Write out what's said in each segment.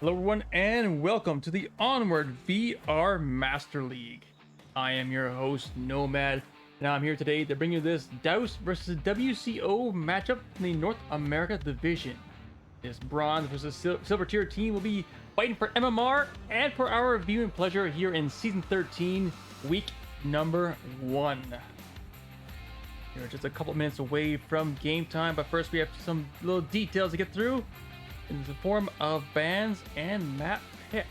Hello everyone and welcome to the Onward VR Master League. I am your host Nomad and I'm here today to bring you this Douse versus WCO matchup in the North America division. This bronze versus silver tier team will be fighting for MMR and for our viewing pleasure here in season 13, week number 1. We're just a couple minutes away from game time, but first we have some little details to get through in the form of bans and map pick.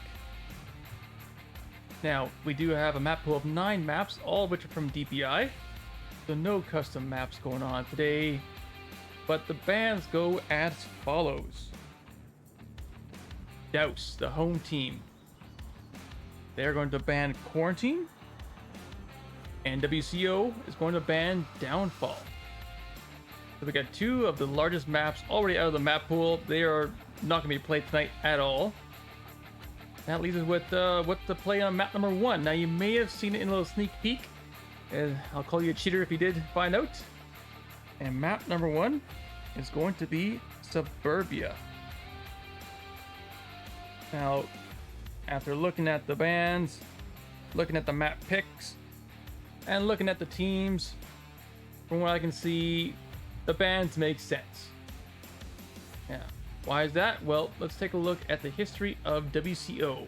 Now, we do have a map pool of 9 maps, all of which are from DPI, so no custom maps going on today, but the bans go as follows. Douse, the home team, they're going to ban Quarantine, and WCO is going to ban Downfall. So we got 2 of the largest maps already out of the map pool. They are not going to be played tonight at all. That leaves us with what to play on map number 1. Now you may have seen it in a little sneak peek, and I'll call you a cheater if you did find out. And map number 1 is going to be Suburbia. Now, after looking at the bans, looking at the map picks, and looking at the teams, from what I can see, the bans make sense. Yeah. Why is that? Well, let's take a look at the history of WCO.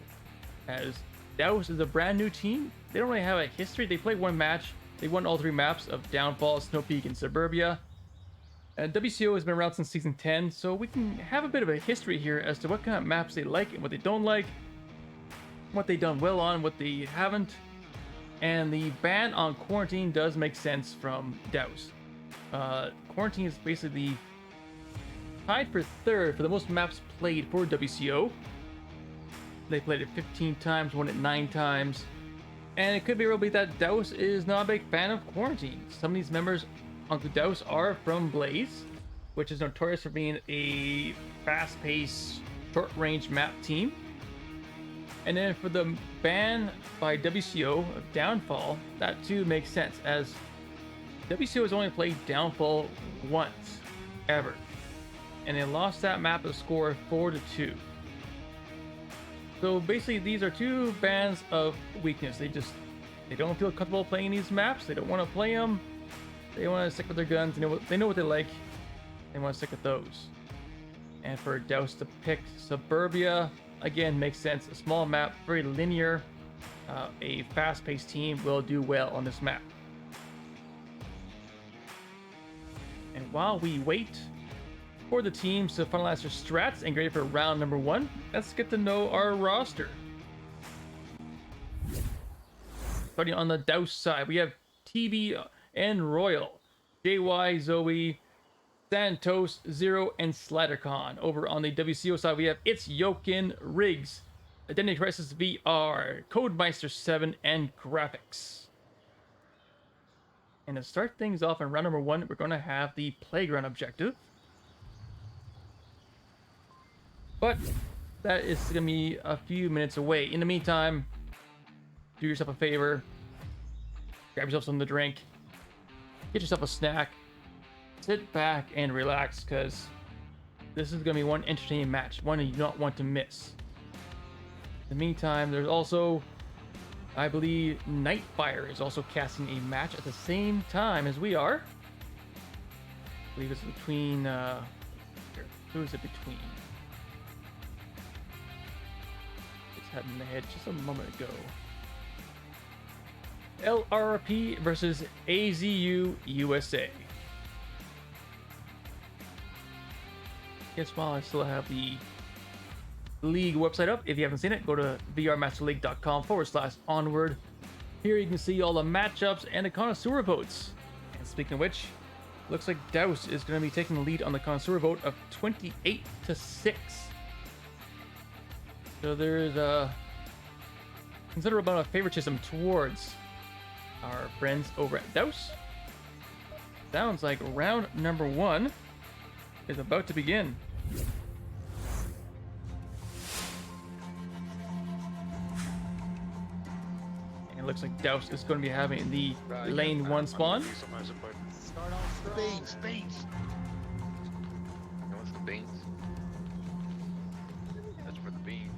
As Douse is a brand new team, they don't really have a history. They played 1 match. They won all 3 maps of Downfall, Snow Peak, and Suburbia. And WCO has been around since season 10, so we can have a bit of a history here as to what kind of maps they like and what they don't like, what they've done well on, what they haven't. And the ban on Quarantine does make sense from Douse. Quarantine is basically tied for 3rd for the most maps played for WCO. They played it 15 times, won it 9 times. And it could be really that Douse is not a big fan of Quarantine. Some of these members on the Douse are from Blaze, which is notorious for being a fast-paced, short-range map team. And then for the ban by WCO of Downfall, that too makes sense, as WCO has only played Downfall once, ever. And they lost that map a score of 4-2. So basically these are 2 bans of weakness. They don't feel comfortable playing these maps. They don't want to play them. They want to stick with their guns. They know what they like. They want to stick with those. And for Douse to pick Suburbia, again, makes sense. A small map, very linear. A fast-paced team will do well on this map. And while we wait for the teams to finalize their strats and get ready for round number 1, let's get to know our roster. Starting on the Douse side, we have TV and Royal, JY, Zoe, Santos, Zero, and SliderCon. Over on the WCO side, we have It's Yokin, Riggs, Identity Crisis VR, Codemeister 7, and Graphics. And to start things off in round number 1, we're going to have the Playground objective. But that is going to be a few minutes away. In the meantime, do yourself a favor, grab yourself something to drink, get yourself a snack, sit back and relax, because this is going to be one entertaining match, one you don't want to miss. In the meantime, there's also, I believe, Nightfire is also casting a match at the same time as we are. I believe it's between, who is it between? It's had in the head just a moment ago. LRP versus AZU USA. Guess while I still have the league website up, if you haven't seen it, go to vrmasterleague.com/onward. Here you can see all the matchups and the connoisseur votes. And speaking of which, looks like Douse is going to be taking the lead on the connoisseur vote of 28-6. So there's a considerable amount of favoritism towards our friends over at Douse. Sounds like round number 1 is about to begin. And it looks like Douse is going to be having the lane 1 spawn. Start off the beans. What's the beans? That's for the beans.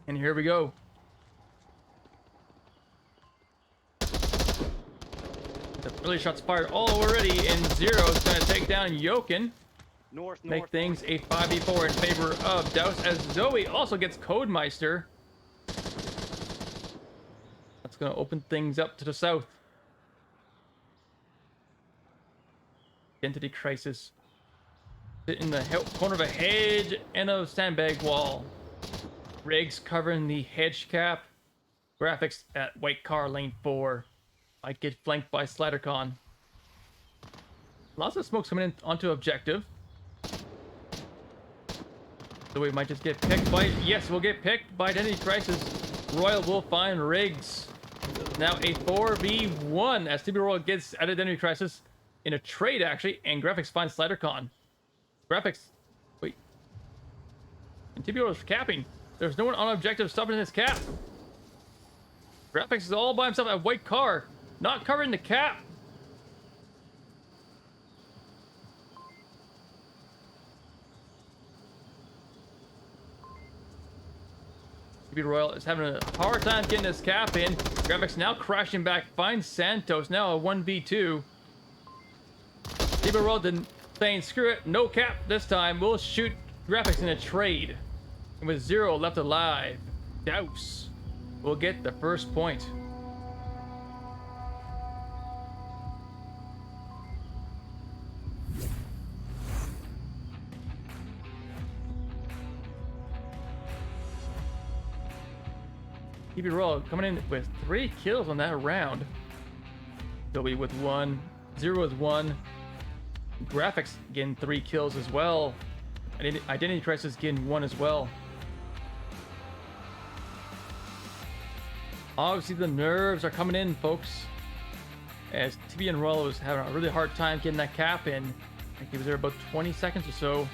And here we go. The early shots fired already, and Zero is going to take down Jokin. Make things a 5v4 in favor of Douse, as Zoe also gets Codemeister. That's going to open things up to the south. Identity crisis. Sit in the corner of a hedge and a sandbag wall. Rigs covering the hedge cap. Graphics at white car lane 4. Might get flanked by SliderCon. Lots of smokes coming in onto objective. So we might just get picked by... Yes, we'll get picked by Identity Crisis. Royal will find Rigs. Now a 4v1 as TB Royal gets at Identity Crisis in a trade, actually, and Graphics finds SliderCon. Graphics... Wait. And TB Royal is capping. There's no one on objective stopping his cap. Graphics is all by himself at white car. Not covering the cap. TB Royal is having a hard time getting this cap in. Graphics now crashing back. Finds Santos. Now a 1v2. TB Royal didn't saying screw it. No cap this time. We'll shoot Graphics in a trade. And with Zero left alive, Douse will get the first point. TB Royal coming in with 3 kills on that round. Dobby with 1, Zero with 1. Graphics getting 3 kills as well. Identity Crisis getting 1 as well. Obviously the nerves are coming in, folks. As TB and Royal was having a really hard time getting that cap in. I think he was there about 20 seconds or so.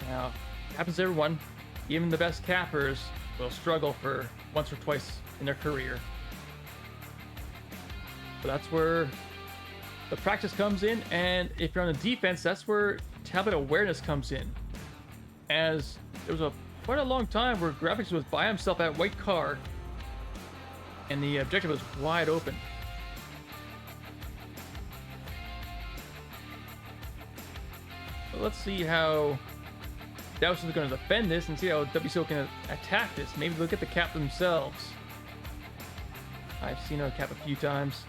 Now, happens to everyone. Even the best cappers will struggle for once or twice in their career. But that's where the practice comes in, and if you're on the defense, that's where tablet awareness comes in. As there was quite a long time where Graphics was by himself at white car, and the objective was wide open. So let's see how Douse is going to defend this and see how WCO can attack this. Maybe they'll get the cap themselves. I've seen a cap a few times.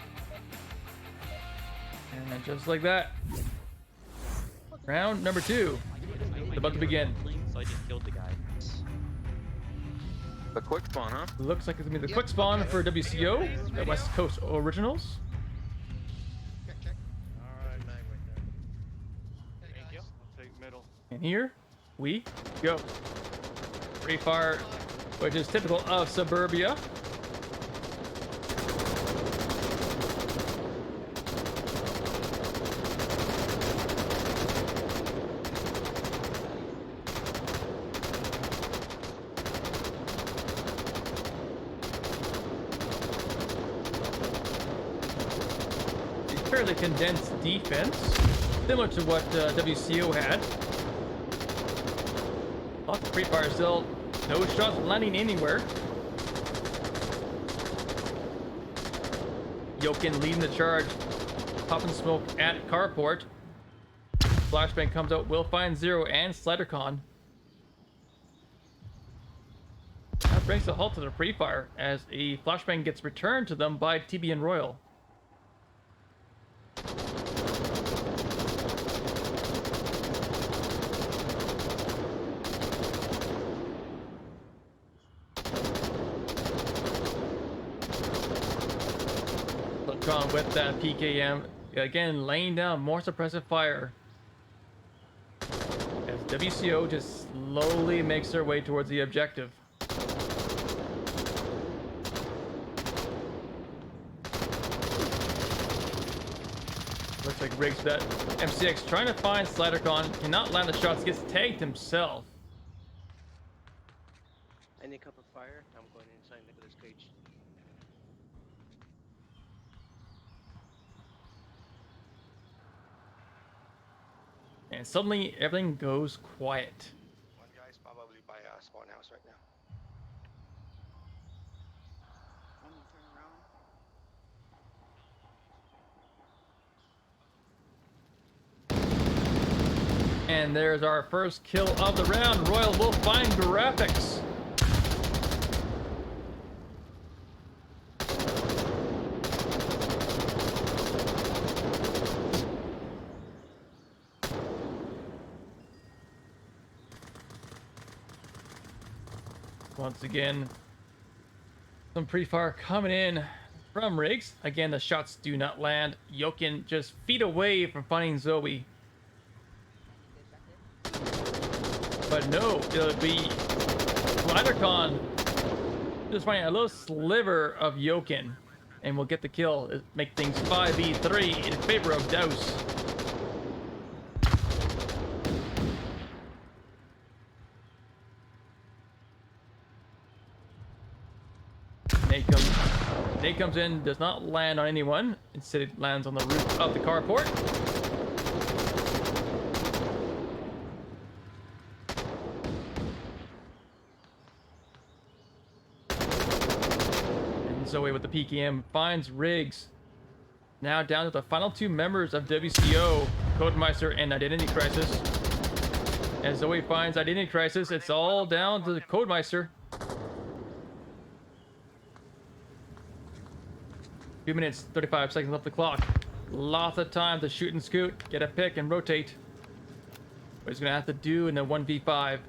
And just like that, round number 2 is about to begin. So I just killed the guy. The quick spawn, huh? Looks like it's gonna be the quick spawn for WCO, the West Coast Originals. Check. Alright, mag right there. Thank you. I'll take middle. And here we go. Free fire, which is typical of Suburbia. Fairly condensed defense, similar to what WCO had. Lots of free fire still, no shots landing anywhere. Jokin leading the charge, popping smoke at carport. Flashbang comes out, will find Zero and SliderCon. That brings a halt to the free fire as a flashbang gets returned to them by TB and Royal. With that PKM, again laying down more suppressive fire as WCO just slowly makes their way towards the objective. Looks like Riggs that MCX trying to find SliderCon, cannot land the shots, gets tagged himself. I need a cup of fire. I'm going inside Nicholas Cage. And suddenly everything goes quiet. One guy's probably by spawn house right now. One turn around. And there's our first kill of the round. Royal will find graphics. Once again, some pre-fire coming in from Riggs. Again, the shots do not land. Jokin just feet away from finding Zoe. But no, it'll be LidarCon just finding a little sliver of Jokin. And we'll get the kill. Make things 5v3 in favor of Douse. Nate comes in, does not land on anyone. Instead, it lands on the roof of the carport. And Zoe with the PKM finds Riggs. Now down to the final two members of WCO, Codemeister and Identity Crisis. As Zoe finds Identity Crisis, it's all down to the Codemeister. 2 minutes, 35 seconds off the clock. Lots of time to shoot and scoot, get a pick and rotate. What he's gonna have to do in the 1v5.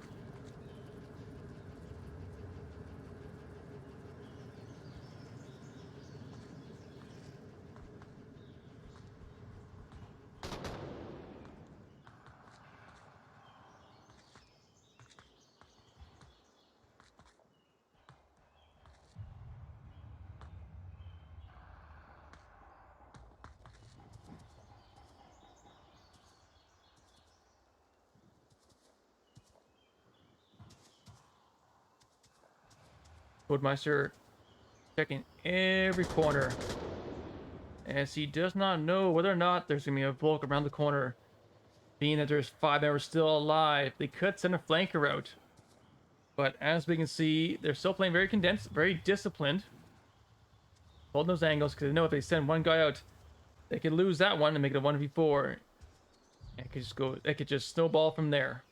Codemeister checking every corner as he does not know whether or not there's gonna be a Volk around the corner. Being that there's 5 members still alive, they could send a flanker out. But as we can see, they're still playing very condensed, very disciplined. Holding those angles because they know if they send one guy out, they could lose that one and make it a 1v4. And it could just snowball from there.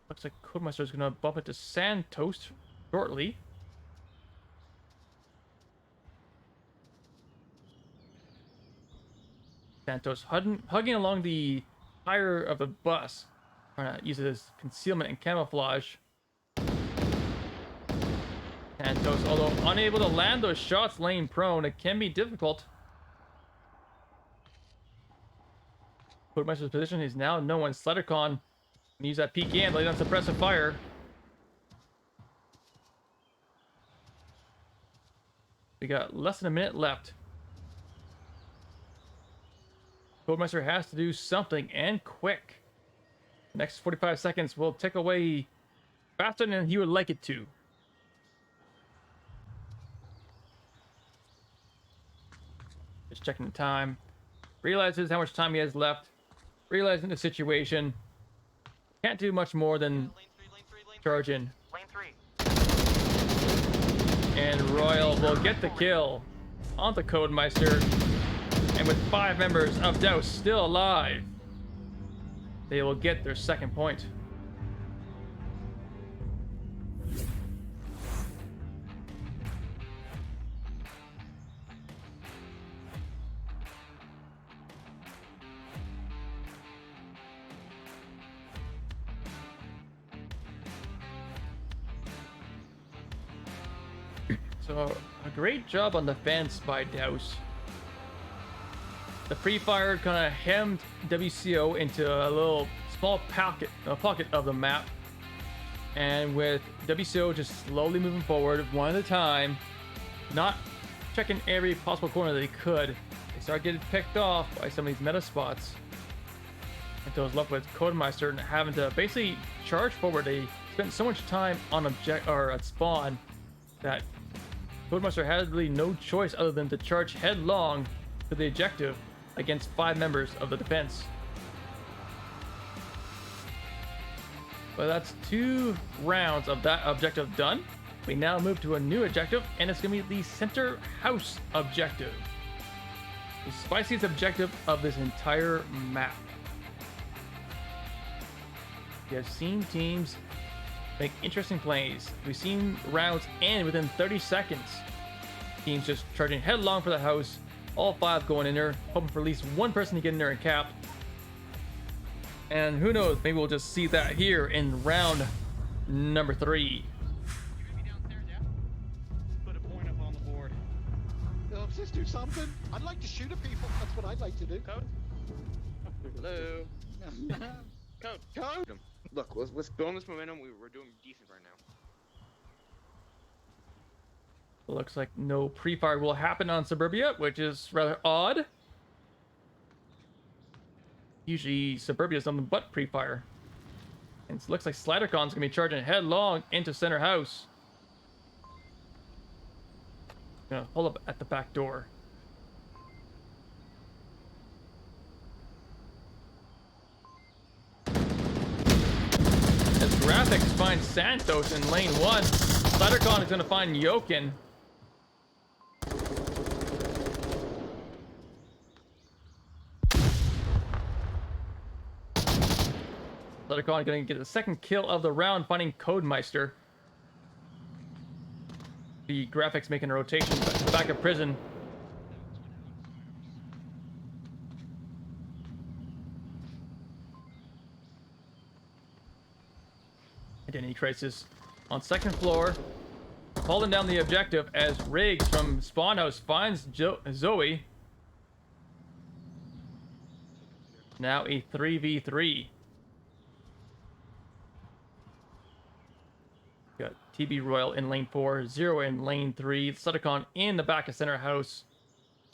Looks like Codemeister is gonna bump into Santos shortly. Santos hugging along the tire of the bus, trying to use it as concealment and camouflage. Santos, although unable to land those shots laying prone, it can be difficult. Codemeister's position is now no one. Slidercon can use that PKM to lay down suppressive fire. We got less than a minute left. Codemeister has to do something, and quick. The next 45 seconds will tick away faster than he would like it to. Just checking the time. Realizes how much time he has left. Realizing the situation. Can't do much more than charge in. And Royal will get the kill on the Codemeister. And with 5 members of Douse still alive, they will get their second point. So, a great job on defense by Douse. The pre-fire kind of hemmed WCO into a little small pocket of the map. And with WCO just slowly moving forward one at a time, not checking every possible corner that they could, they start getting picked off by some of these meta spots. Until it's left with Codemeister and having to basically charge forward. They spent so much time on at spawn that Codemeister had really no choice other than to charge headlong to the objective against 5 members of the defense. But that's 2 rounds of that objective done. We now move to a new objective, and it's going to be the center house objective. The spiciest objective of this entire map. We have seen teams make interesting plays. We've seen rounds end within 30 seconds. Teams just charging headlong for the house. All 5 going in there, hoping for at least one person to get in there and cap. And who knows, maybe we'll just see that here in round number 3. You meet me downstairs, yeah? Put a point up on the board. Let's do something. I'd like to shoot at people. That's what I'd like to do. Code? Hello? Code. Code. Look, let's build on this momentum. We're doing decent right now. Looks like no pre-fire will happen on Suburbia, which is rather odd. Usually Suburbia is nothing but pre-fire. And it looks like SliderCon's gonna be charging headlong into center house. Gonna hold up at the back door. As Graphics finds Santos in lane 1, SliderCon is gonna find Yokin. SliderCon gonna get the second kill of the round, finding Codemeister. The Graphics making a rotation back at prison. Identity crisis on second floor. Holding down the objective as Riggs from Spawn House finds Zoe. Now a 3v3. Got TB Royal in lane 4, Zero in lane 3, SliderCon in the back of center house.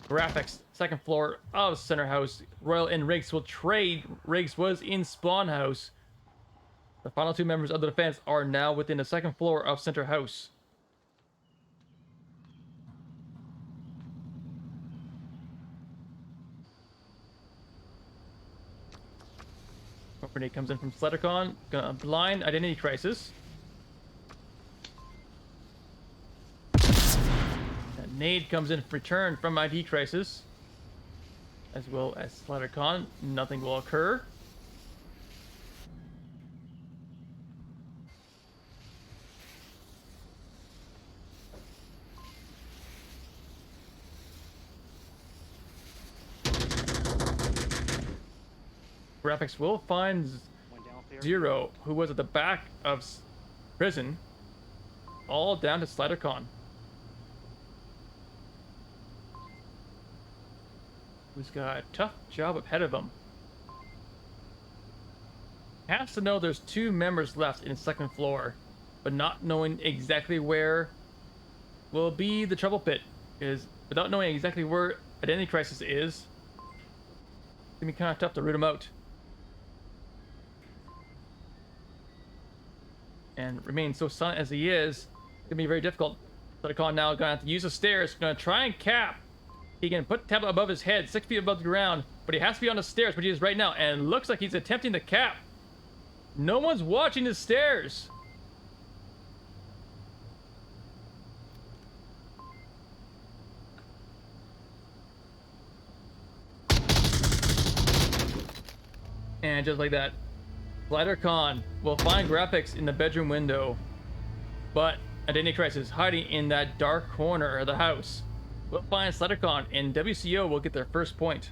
Graphics, second floor of center house. Royal and Riggs will trade. Riggs was in Spawn House. The final 2 members of the defense are now within the second floor of center house. Grenade comes in from SliderCon. Gonna blind identity crisis. Nade comes in return from ID Crisis, as well as SliderCon. Nothing will occur. Graphics will find Zero, who was at the back of prison, all down to SliderCon. Who's got a tough job ahead of him. Has to know there's 2 members left in the second floor, but not knowing exactly where will be the trouble pit. Is without knowing exactly where Identity Crisis is, it's gonna be kind of tough to root him out. And remain so silent as he is, it's gonna be very difficult. SliderCon now gonna have to use the stairs, gonna try and cap. He can put the tablet above his head, 6 feet above the ground, but he has to be on the stairs, which he is right now, and it looks like he's attempting to cap. No one's watching the stairs. And just like that, SliderCon will find Graphics in the bedroom window, but Identity Crisis hiding in that dark corner of the house. We'll find SliderCon, and WCO will get their first point.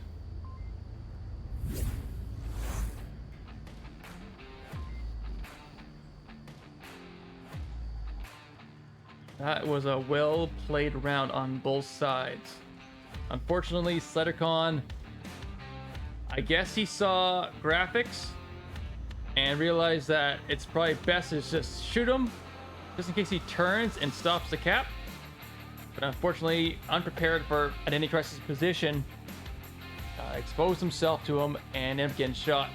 That was a well-played round on both sides. Unfortunately, SliderCon, I guess he saw Graphics and realized that it's probably best to just shoot him, just in case he turns and stops the cap. But unfortunately, unprepared for Identity Crisis position, exposed himself to him and ended up getting shot.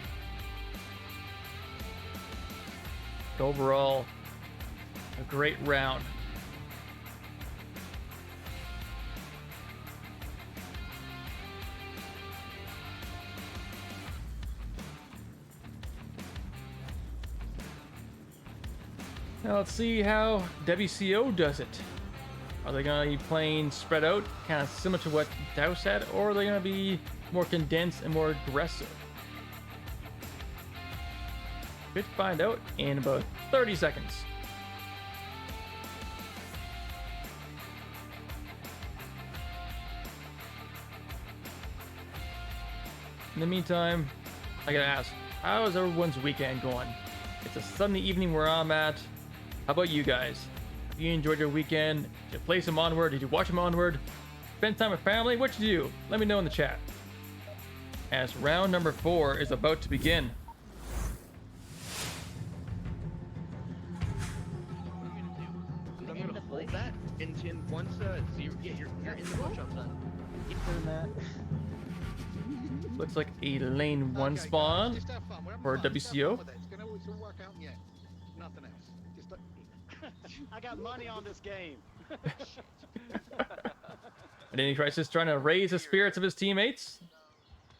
But overall, a great round. Now let's see how WCO does it. Are they going to be playing spread out, kind of similar to what Douse had, or are they going to be more condensed and more aggressive? We'll find out in about 30 seconds. In the meantime, I gotta ask, how's everyone's weekend going? It's a Sunday evening where I'm at. How about you guys? Have you enjoyed your weekend? Did you play some Onward? Did you watch some Onward? Spend time with family? What'd you do? Let me know in the chat. As round number 4 is about to begin. I'm gonna hold that until once zero. Yeah, you're in the bush. I'm done. Looks like a lane 1 Okay, spawn guys, just have fun. We're having for fun. Just have WCO. fun with it. It's gonna all work out in the end. Nothing else. Just I got money on this game. Identity Crisis trying to raise the spirits of his teammates.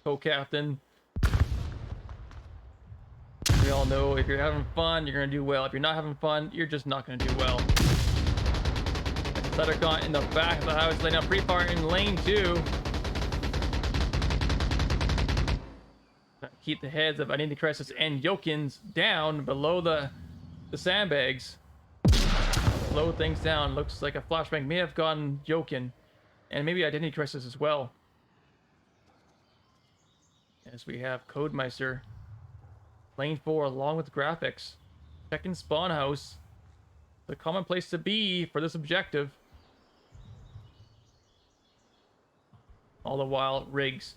Co-captain. We all know if you're having fun, you're going to do well. If you're not having fun, you're just not going to do well. Lettercon in the back of the house, laying out pre-fire in lane 2. Keep the heads of Identity Crisis and Yokins down below the sandbags. Slow things down. Looks like a flashbang may have gotten Yokin. And maybe Identity Crisis as well. As we have Codemeister. Lane 4 along with graphics. Checking spawn house. The common place to be for this objective. All the while, Riggs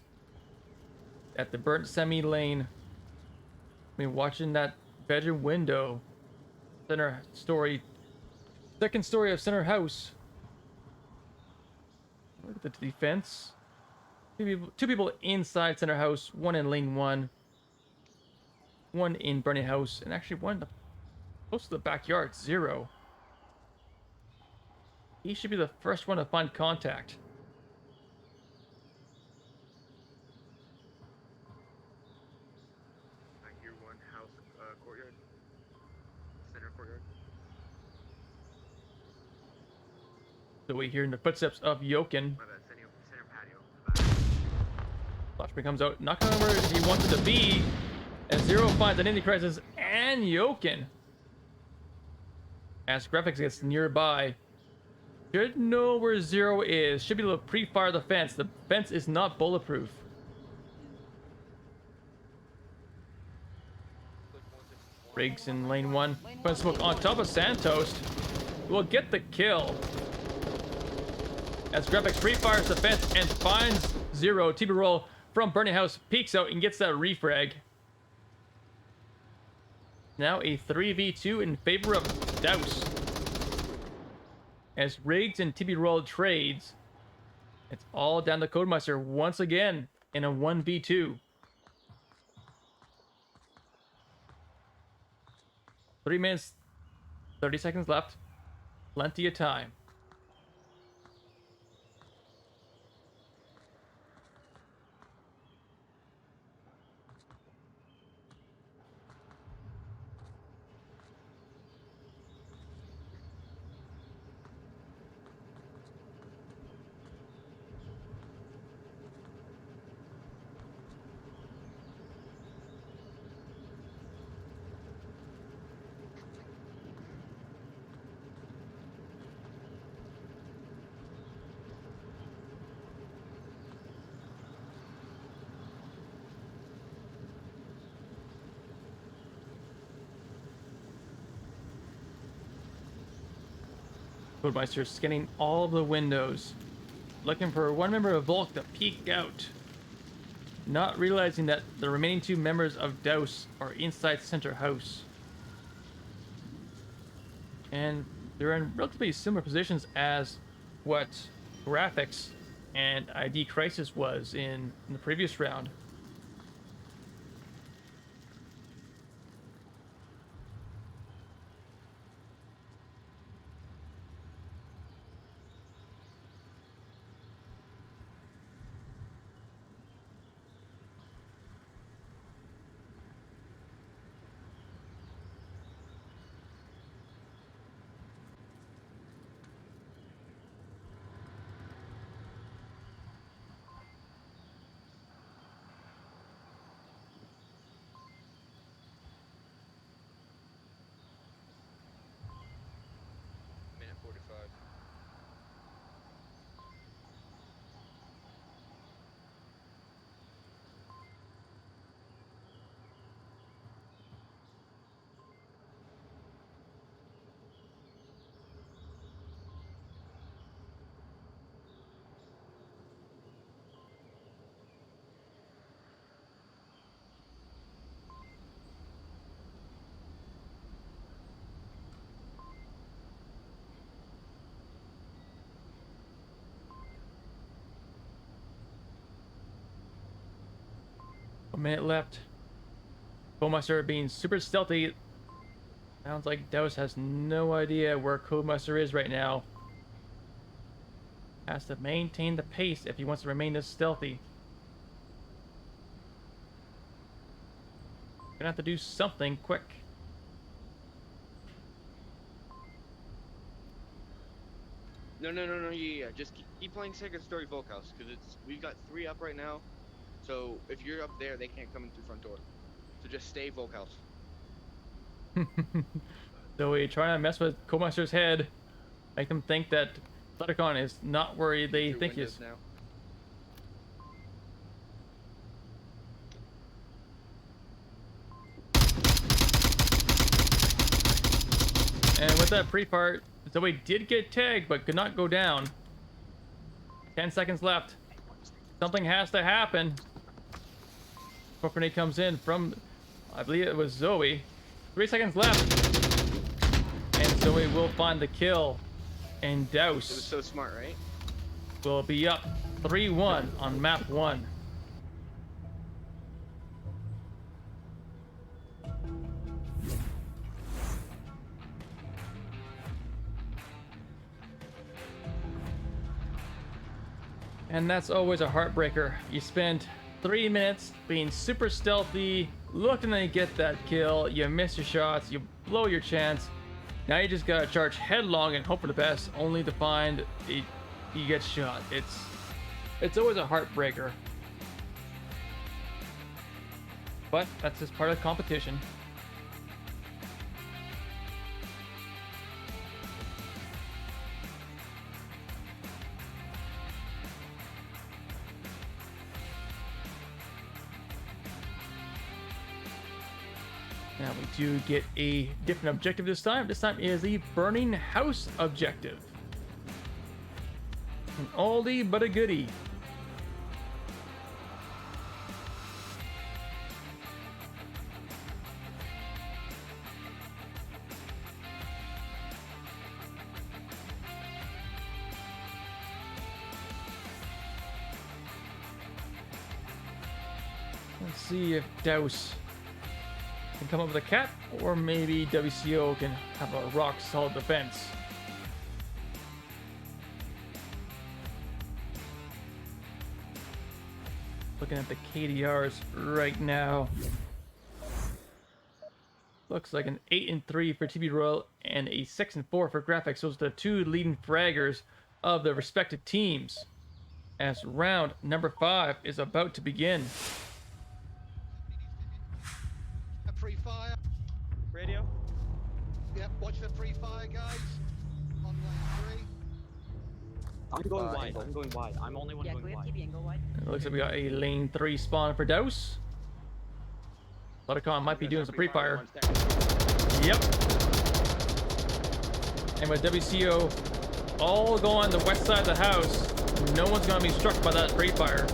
at the burnt semi lane. I mean, watching that bedroom window. Center story. Second story of center house. Look at the defense. Two people inside center house. One in lane 1. One in burning house. And actually one close to the backyard. 0. He should be the first one to find contact. I hear one house courtyard. Center courtyard. So we hear in the footsteps of Yokin. My bad. Center patio. Flashbang comes out, not where he wanted to be. As Zero finds Identity Crisis and Yokin. As graphics gets nearby. Should know where Zero is. Should be able to pre-fire the fence. The fence is not bulletproof. Riggs in lane 1. Fun smoke on top of Santos. Will get the kill. As graphics pre-fires the fence and finds Zero. TB roll from Burning House peeks out and gets that refrag. Now a 3v2 in favor of Douse. As Riggs and TB roll trades, it's all down to Codemeister once again in a 1v2. 3 minutes, 30 seconds left. Plenty of time. Codemeister scanning all the windows, looking for one member of Volk to peek out, not realizing that the remaining 2 members of Douse are inside center house. And they're in relatively similar positions as what graphics and ID Crisis was in the previous round. 1 minute left. Codemaster being super stealthy. Sounds like Douse has no idea where Codemaster is right now. Has to maintain the pace if he wants to remain this stealthy. Gonna have to do something quick. No, yeah. Just keep playing Sacred Story Volkhouse, because we've got 3 up right now. So if you're up there, they can't come in through front door. So just stay Volkhouse. So we try to mess with Codemaster's head, make them think that Leticon is not where they think he is. Now. And with that pre-part, Zoe did get tagged, but could not go down. 10 seconds left. Something has to happen. Before he comes in from, I believe it was Zoe. 3 seconds left. And Zoe will find the kill. And It was Douse so smart, right? will be up 3-1 on map 1. And that's always a heartbreaker. You spend 3 minutes being super stealthy, looking to get that kill, you miss your shots, you blow your chance. Now you just gotta charge headlong and hope for the best, only to find you get shot. It's always a heartbreaker. But that's just part of the competition. Now we do get a different objective this time. This time is the burning house objective. An oldie but a goodie. Let's see if Douse can come up with a cat, or maybe WCO can have a rock solid defense. Looking at the KDRs right now. Looks like an 8-3 for TB Royal and a 6-4 for graphics. Those are the 2 leading fraggers of the respective teams. As round number 5 is about to begin. A free fire. Radio? Yep, watch the free fire, guys. On lane 3. I'm going wide. I'm going wide. I'm only one Yeah, going go wide. TB and go wide. It looks like we got a lane 3 spawn for Douse. Leticon might be doing some pre-fire. Yep. And with WCO all going the west side of the house, no one's going to be struck by that pre-fire.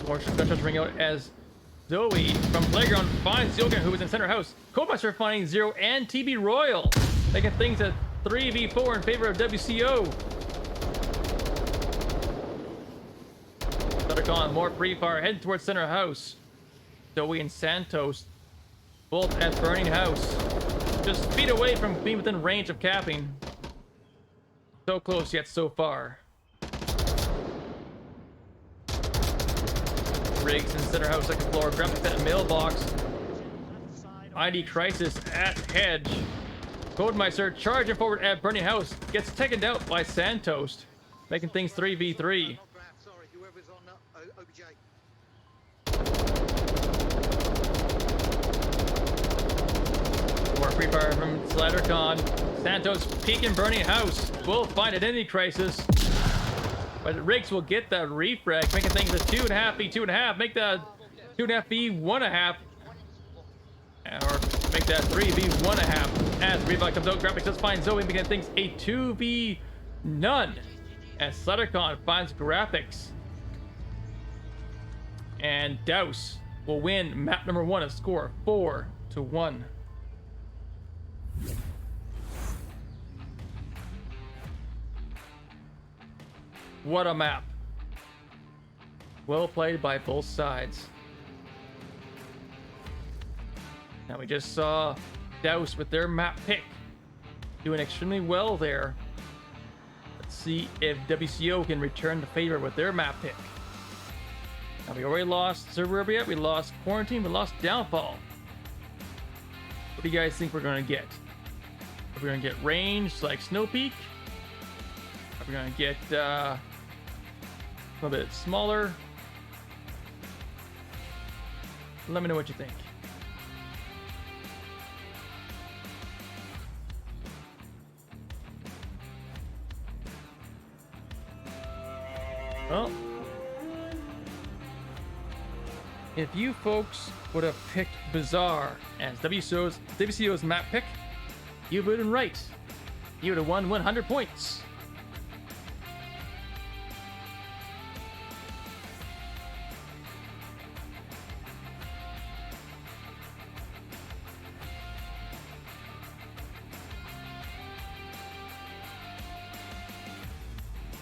More gunshots ring out as Zoe from Playground finds Yogan, who was in center house. Codemaster finding Zero and TB Royal, making things a 3v4 in favor of WCO. Leticon, more pre-fire, heading towards center house. Zoe and Santos, both at burning house, just feet away from being within range of capping. So close yet so far. Riggs in center house, second floor, graphics at mailbox. ID Crisis at hedge. Codemeister charging forward at burning house, gets taken out by Santos, making things 3v3. Sorry, whoever's on OBJ. More free fire from Slattercon. Santos peeking burning house. Will find Identity Crisis. But Riggs will get that refrag, making things a 2.5 be 2.5. Make that 2.5 be 1.5. Or make that 3 be 1.5. As revive comes out, graphics does find Zoe, making things a 2v none. As Slattercon finds graphics. And Douse will win map number 1, a score 4-1. What a map. Well played by both sides. Now we just saw Douse with their map pick. Doing extremely well there. Let's see if WCO can return the favor with their map pick. Now we already lost Suburbia, we lost Quarantine, we lost Downfall. What do you guys think we're going to get? Are we going to get range like Snow Peak? Are we going to get a little bit smaller? Let me know what you think. Well, if you folks would have picked Bazaar as WCO's map pick, you would have been right. You would have won 100 points.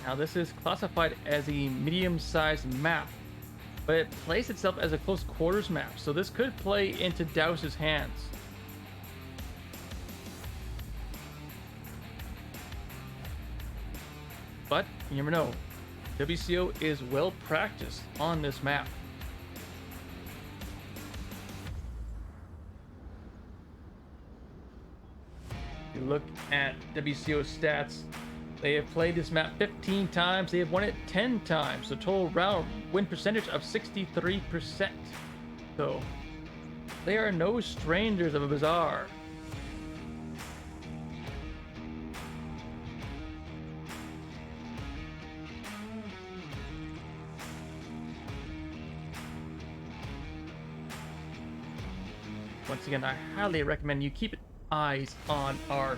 Now this is classified as a medium-sized map, but it plays itself as a close quarters map, so this could play into Douse's hands. But you never know. WCO is well practiced on this map. If you look at WCO's stats, they have played this map 15 times. They have won it 10 times. So total round win percentage of 63%. So they are no strangers of a Bazaar. Once again, I highly recommend you keep eyes on our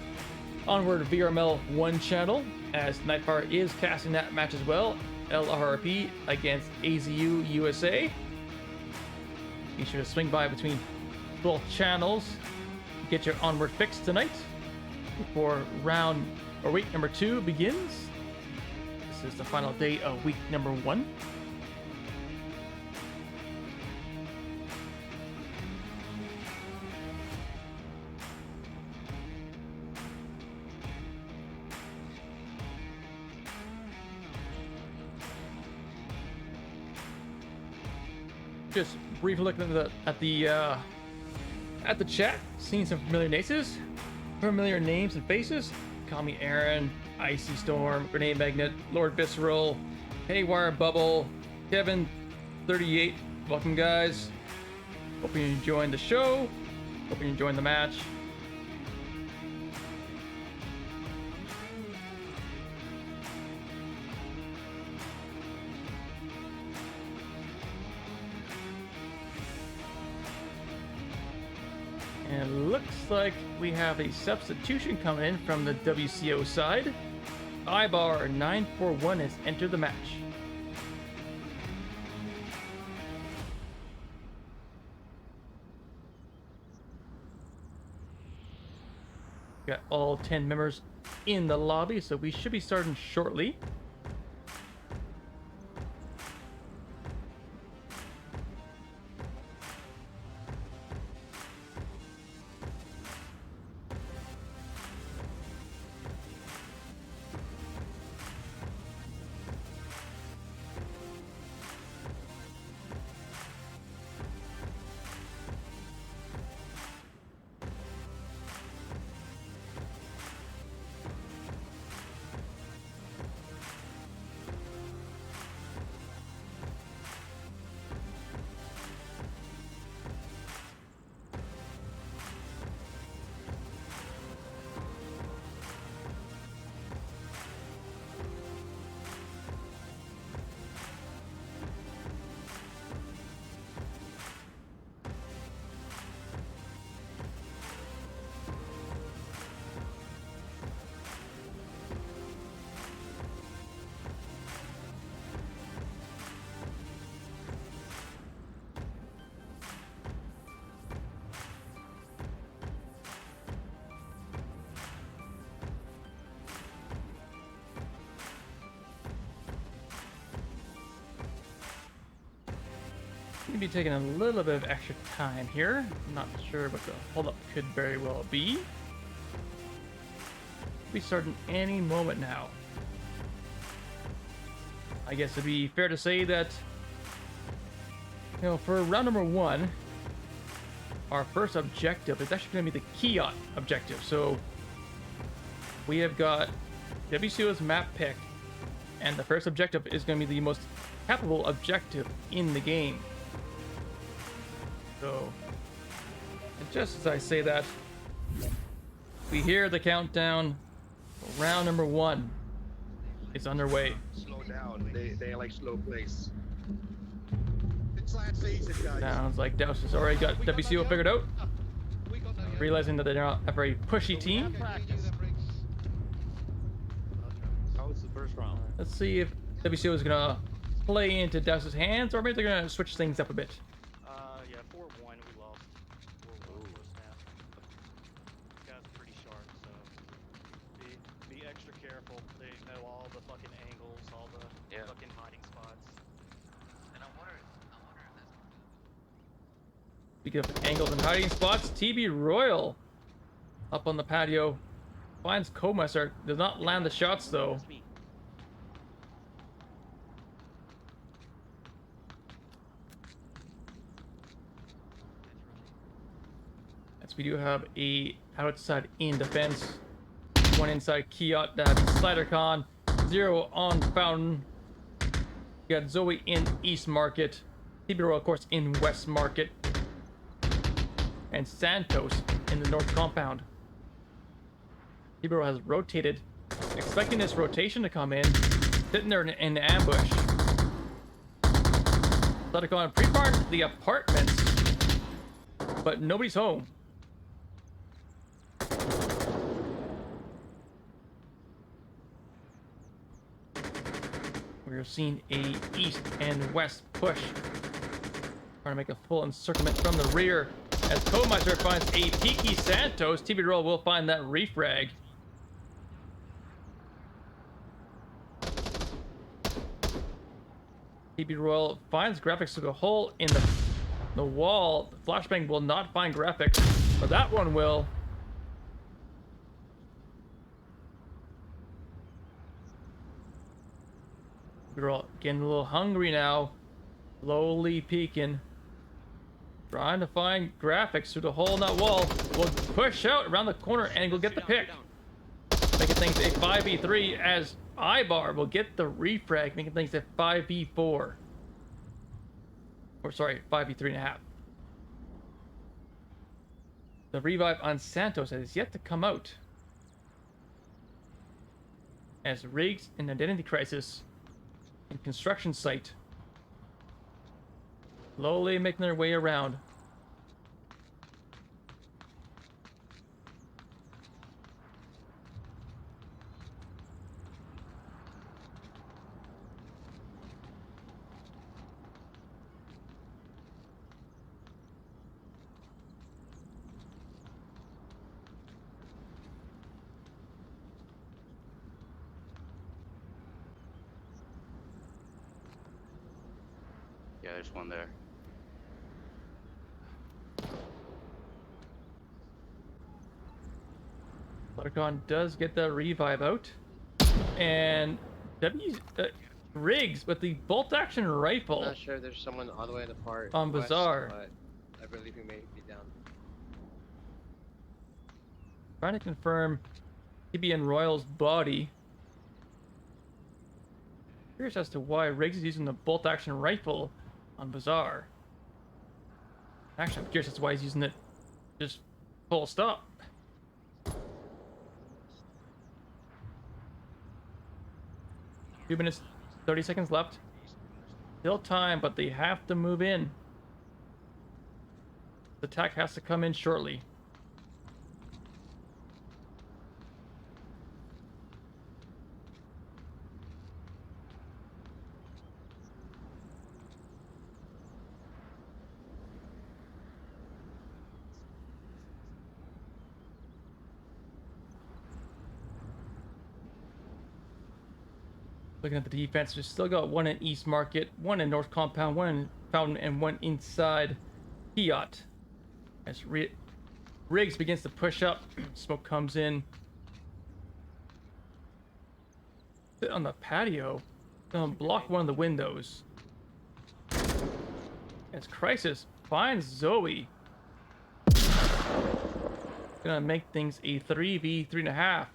Onward VRML 1 channel, as Nightfire is casting that match as well, LRP against AZU USA. Be sure to swing by between both channels, get your Onward fix tonight before week number 2 begins. This is the final day of week number 1. Just briefly looking at the chat, seeing some familiar names and faces. Call me Aaron, Icy Storm, Grenade Magnet, Lord Visceral, Haywire Bubble, Kevin 38. Welcome, guys. Hope you're enjoying the show. Hope you're enjoying the match. And it looks like we have a substitution coming in from the WCO side. Ibar 941 has entered the match. Got all 10 members in the lobby, so we should be starting shortly. Gonna be taking a little bit of extra time here. Not sure what the holdup could very well be. Be starting any moment now. I guess it'd be fair to say that, you know, for round number 1, our first objective is actually going to be the Kiot objective. So we have got WCO's map pick, and the first objective is going to be the most capable objective in the game. So, and just as I say that, we hear the countdown. Round number 1 is underway. Slow down. They like slow plays. It's last season, guys. Sounds like Douse has already got WCO figured out, We got no realizing that they're not a very pushy team. How was the first round? Let's see if WCO is gonna play into Douse's hands, or maybe they're gonna switch things up a bit. Yeah, 4-1, we lost. 4-1 snap. Guys are pretty sharp, so be extra careful. They know all the fucking angles, all the fucking hiding spots. And I wonder if Speaking of angles and hiding spots, TB Royal up on the patio finds Comester. Does not land the shots though. That's me. As we do have a outside in defense. One inside Kiot, that's SliderCon. 0 on Fountain. You got Zoe in East Market. TB Royal, of course, in West Market. And Santos in the North Compound. TB Royal has rotated, expecting this rotation to come in, sitting there in ambush. SliderCon pre-parked the apartments, but nobody's home. We're seeing a east and west push. Trying to make a full encirclement from the rear. As Comester finds a peaky Santos, TB Roll will find that refrag. TB Royal finds graphics through the hole in the wall. The flashbang will not find graphics, but that one will. We're all getting a little hungry now. Slowly peeking. Trying to find graphics through the hole in that wall. We'll push out around the corner and we'll get the pick. Making things a 5v3 as Ibar will get the refrag, making things a 5v4. Or sorry, 5v3.5. The revive on Santos has yet to come out. As Riggs in Identity Crisis in construction site slowly making their way around. Yeah, there's one there. Buttercon does get the revive out. And Riggs with the bolt action rifle. I'm not sure there's someone all the way in the part On west, Bazaar. but I believe he may be down. Trying to confirm TB and Royal's body. Curious as to why Riggs is using the bolt action rifle on Bazaar. Actually, I'm curious as to why he's using it just full stop. 2 minutes, 30 seconds left. Still time, but they have to move in. The attack has to come in shortly. Looking at the defense, we've still got one in East Market, one in North Compound, one in Fountain, and one inside Fiat. As Riggs begins to push up, smoke comes in. Sit on the patio, block one of the windows. As Crisis finds Zoe. Gonna make things a 3v3.5.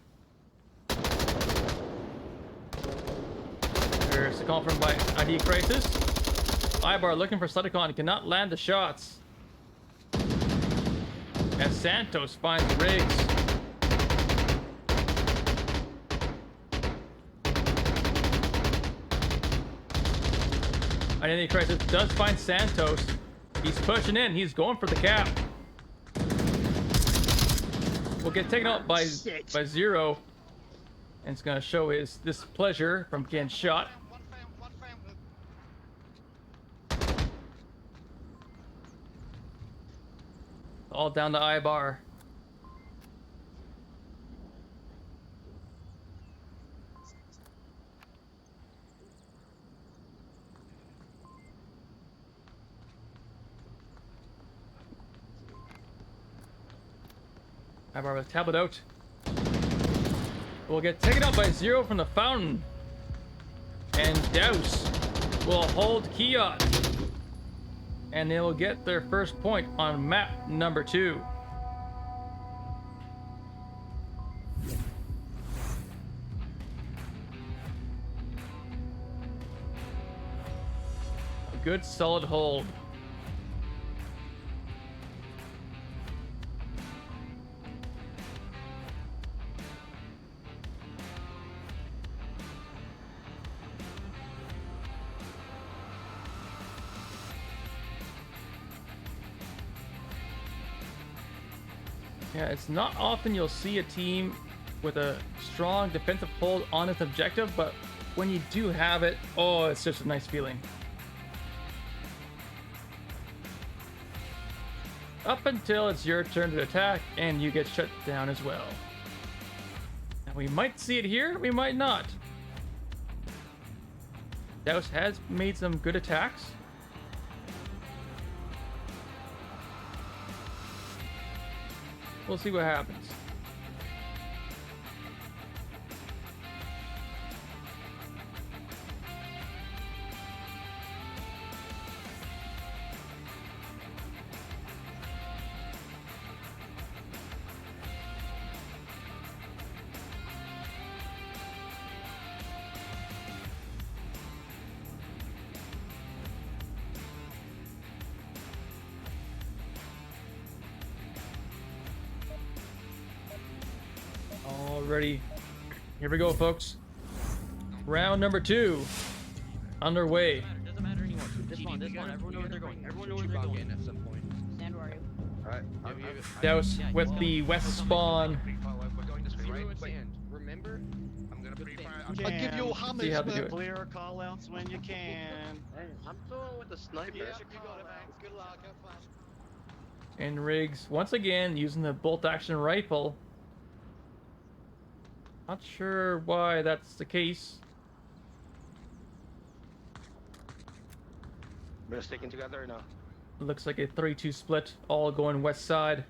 There's a call from by ID Crisis. Ibar looking for Sudicon, cannot land the shots. As Santos finds Riggs. Identity Crisis does find Santos. He's pushing in. He's going for the cap. Will get taken out by Zero. And it's going to show his displeasure from getting shot. All down to Ibar. Ibar with tablet out. Will get taken out by Zero from the Fountain. And Douse will hold Kiot. And they will get their first point on map number 2. A good solid hold. Yeah, it's not often you'll see a team with a strong defensive hold on its objective, but when you do have it, oh, it's just a nice feeling. Up until it's your turn to attack and you get shut down as well. Now we might see it here, we might not. Douse has made some good attacks. We'll see what happens. Alrighty, here we go, folks. Round number 2 underway. Doesn't matter anymore. This one. Everyone knows where they're going. Everyone knows where they're going. At some point. Stand where are you? Alright. Douse with the west spawn. We're going this way, Zero right? and Wait. sand. Remember? I'm gonna Pre-fire. put I'm I'll give you a See how hummus, they do but it. clear callouts when you can. Hey, I'm throwing with the sniper. Yeah, you got it, man. Good luck. Have fun. And Riggs once again using the bolt action rifle. Not sure why that's the case. We're sticking together or no? Looks like a 3-2 split, all going west side.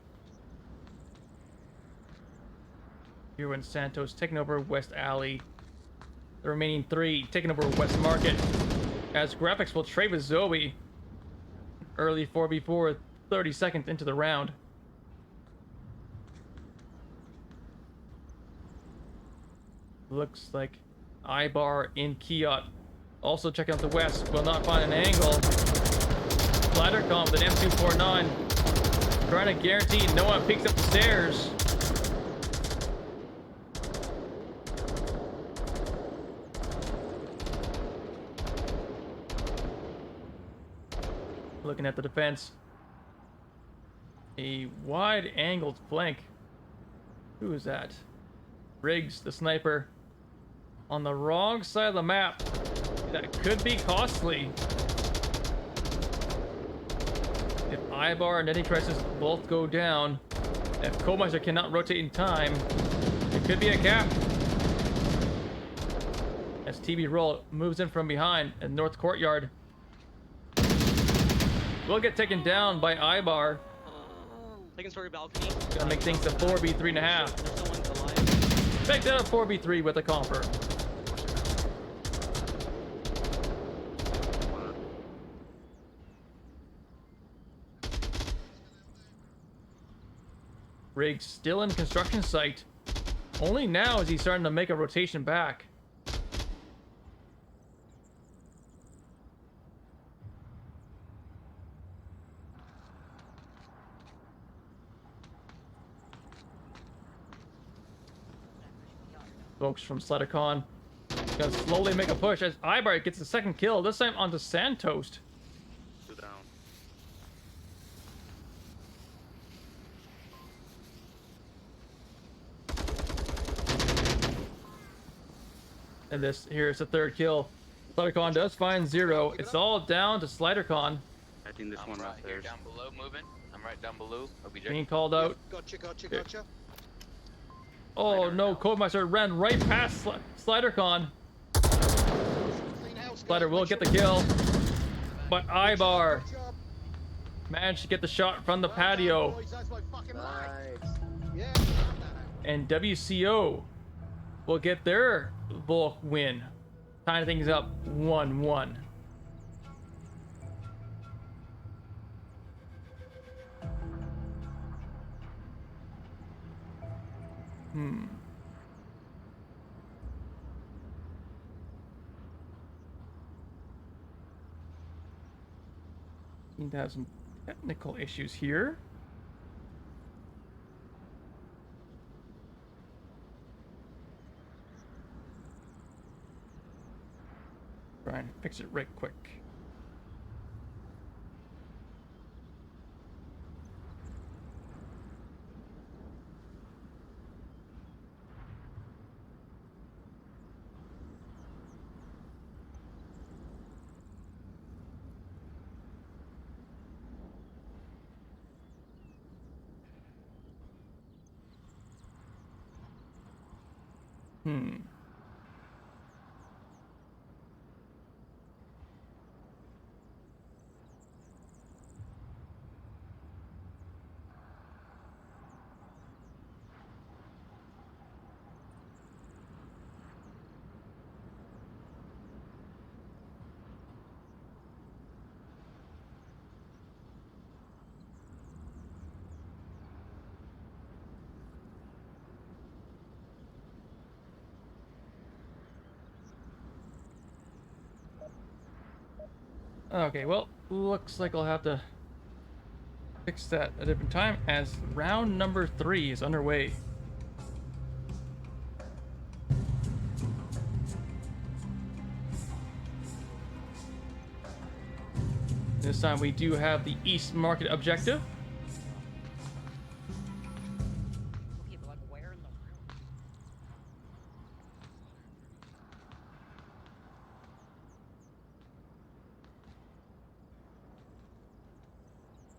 Hero and Santos taking over West Alley. The remaining 3 taking over West Market. As Graphics will trade with Zoe. Early 4v4, 30 seconds into the round. Looks like Ibar in Kiot. Also checking out the west, will not find an angle. Splattercom with an M249. Trying to guarantee no one picks up the stairs. Looking at the defense. A wide angled flank. Who is that? Riggs, the sniper. On the wrong side of the map. That could be costly. If Ibar and Anticrisis both go down, if Coldmeister cannot rotate in time, it could be a cap. As TB roll moves in from behind in North Courtyard. Will get taken down by Ibar. Second story balcony. Gonna make things a 4v3.5. There's no one's alive. Take that a 4v3 with a comper. Riggs still in construction site. Only now is he starting to make a rotation back. Folks from SliderCon gonna slowly make a push as Ibar gets the second kill, this time onto Santoast. 2 down. And this here's the third kill. SliderCon does find 0. It's all down to SliderCon. I think this I'm one right right here, there. down below, moving. I'm right down below. OBJ. Being called out. Gotcha. Oh no, Codemeister ran right past SliderCon. Clean house, Slider will get the kill. But Ibar managed to get the shot from the patio. That's my fucking line. Nice. Yeah. And WCO will get their bulk win. Tying things up 1-1. Need to have some technical issues here. Try and fix it right quick. Okay, well, looks like I'll have to fix that at a different time as round number 3 is underway. This time we do have the East Market objective. Okay, but like where in the room?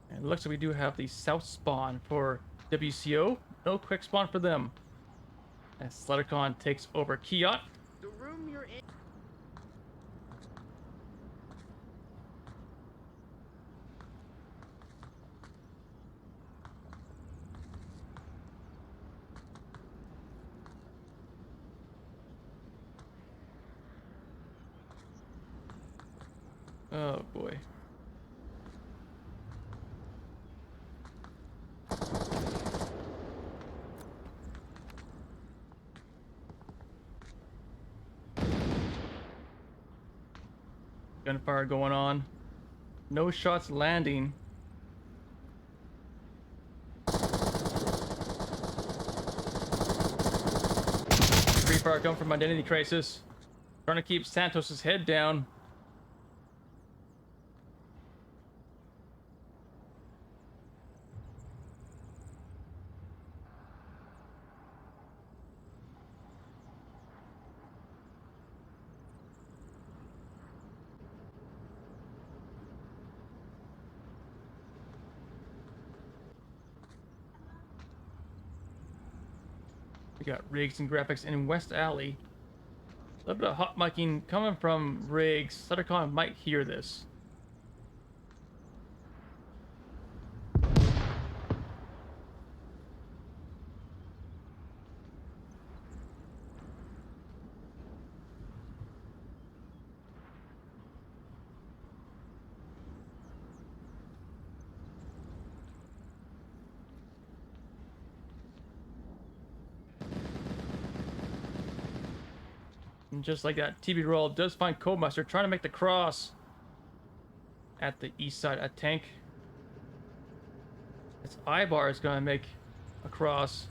And it looks like we do have the South spawn for WCO. No quick spawn for them. As SliderCon takes over Kiot. The room you're in. Oh boy. Gunfire going on. No shots landing. Free fire come from Identity Crisis. Trying to keep Santos's head down. We got rigs and graphics in West Alley. A little bit of hot micing coming from Riggs. Suttercon might hear this. And just like that, TB Roll does find Codemaster trying to make the cross at the east side. A tank. Its I-bar is going to make a cross.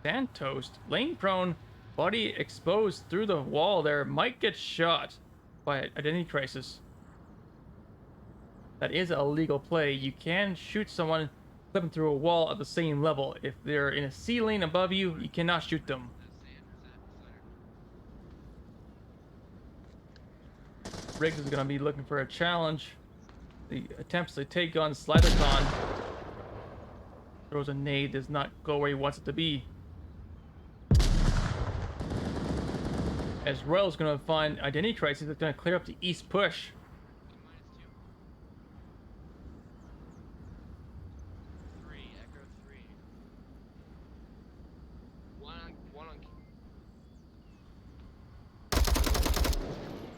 Santos, lane prone, body exposed through the wall there. Might get shot by Identity Crisis. That is a legal play. You can shoot someone clipping through a wall at the same level. If they're in a C lane above you, you cannot shoot them. Riggs is going to be looking for a challenge. The attempts to take on SliderCon. Throws a nade, does not go where he wants it to be. As Royal's going to find Identity Crisis, that's going to clear up the east push.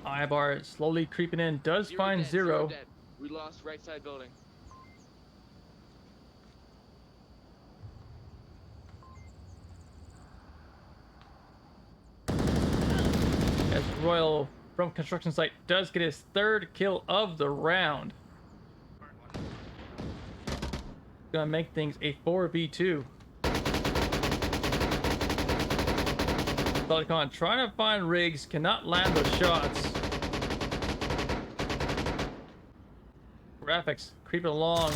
I-bar slowly creeping in, does find Zero. Dead. We lost right side building. As Royal from construction site does get his third kill of the round. Gonna make things a 4v2. Telecon trying to find Riggs, cannot land those shots. Graphics creeping along.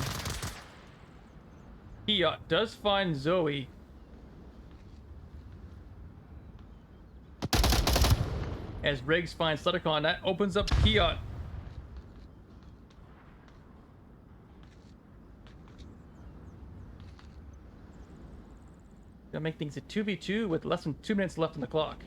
Kiot does find Zoe. As Riggs finds Telecon, that opens up Kiot. Gonna make things a 2v2 with less than 2 minutes left on the clock.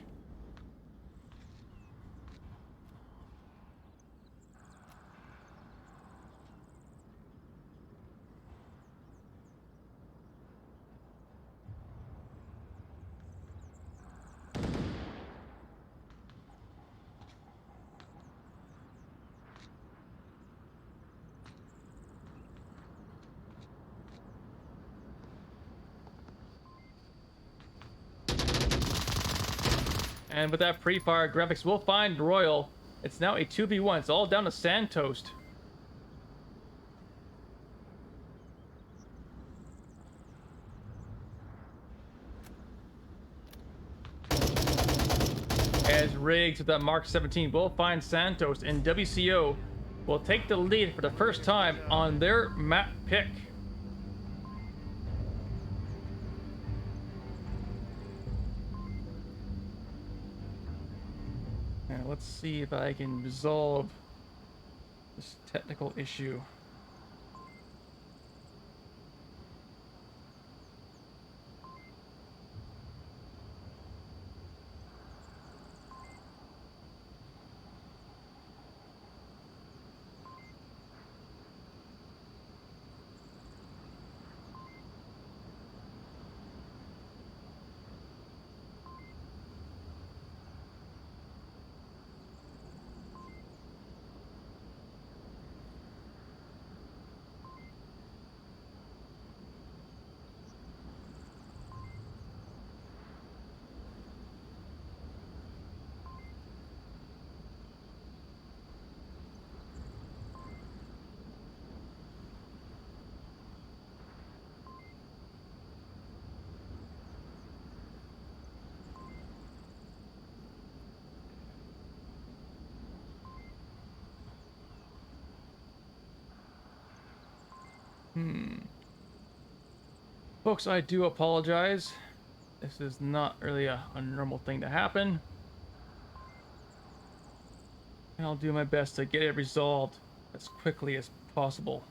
And with that pre-fire, graphics will find Royal. It's now a 2v1. It's all down to Santos. As Riggs with that Mark 17 will find Santos, and WCO will take the lead for the first time on their map pick. Now let's see if I can resolve this technical issue. Folks, I do apologize. This is not really a normal thing to happen. And I'll do my best to get it resolved as quickly as possible.